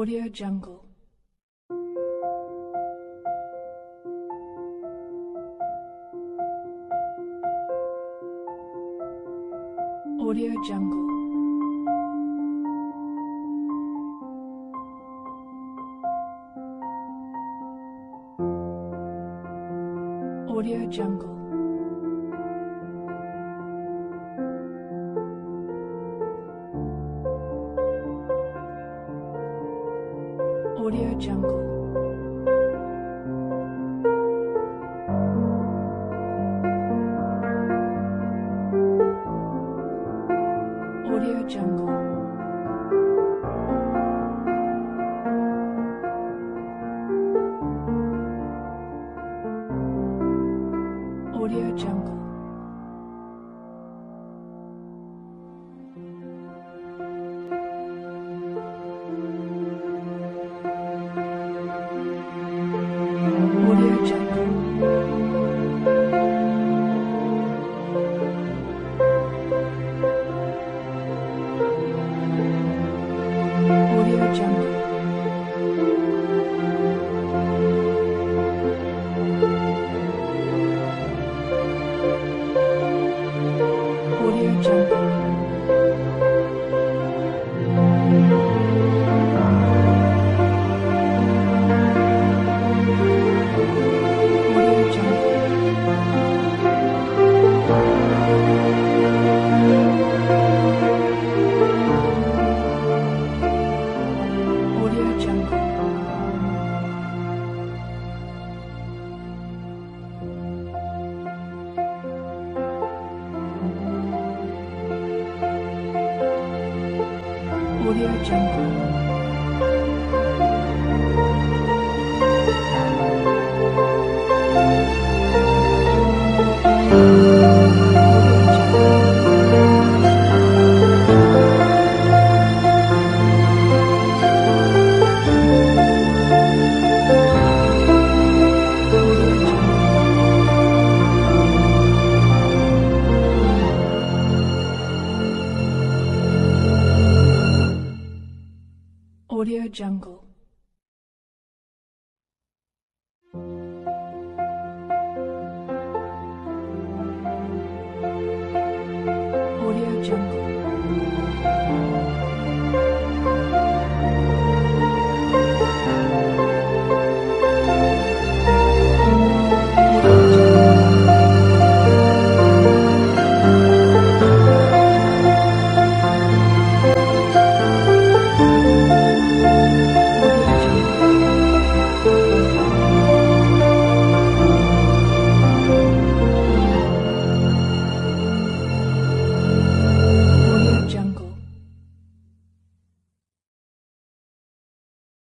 K: Audio Jungle. Audio Jungle. Audio Jungle. Audio Jungle. Audio Jungle. Audio Jungle. Audio Jungle. Audio Jungle. Audio Jungle. Audio Jungle. Audio Jungle. Audio Jungle.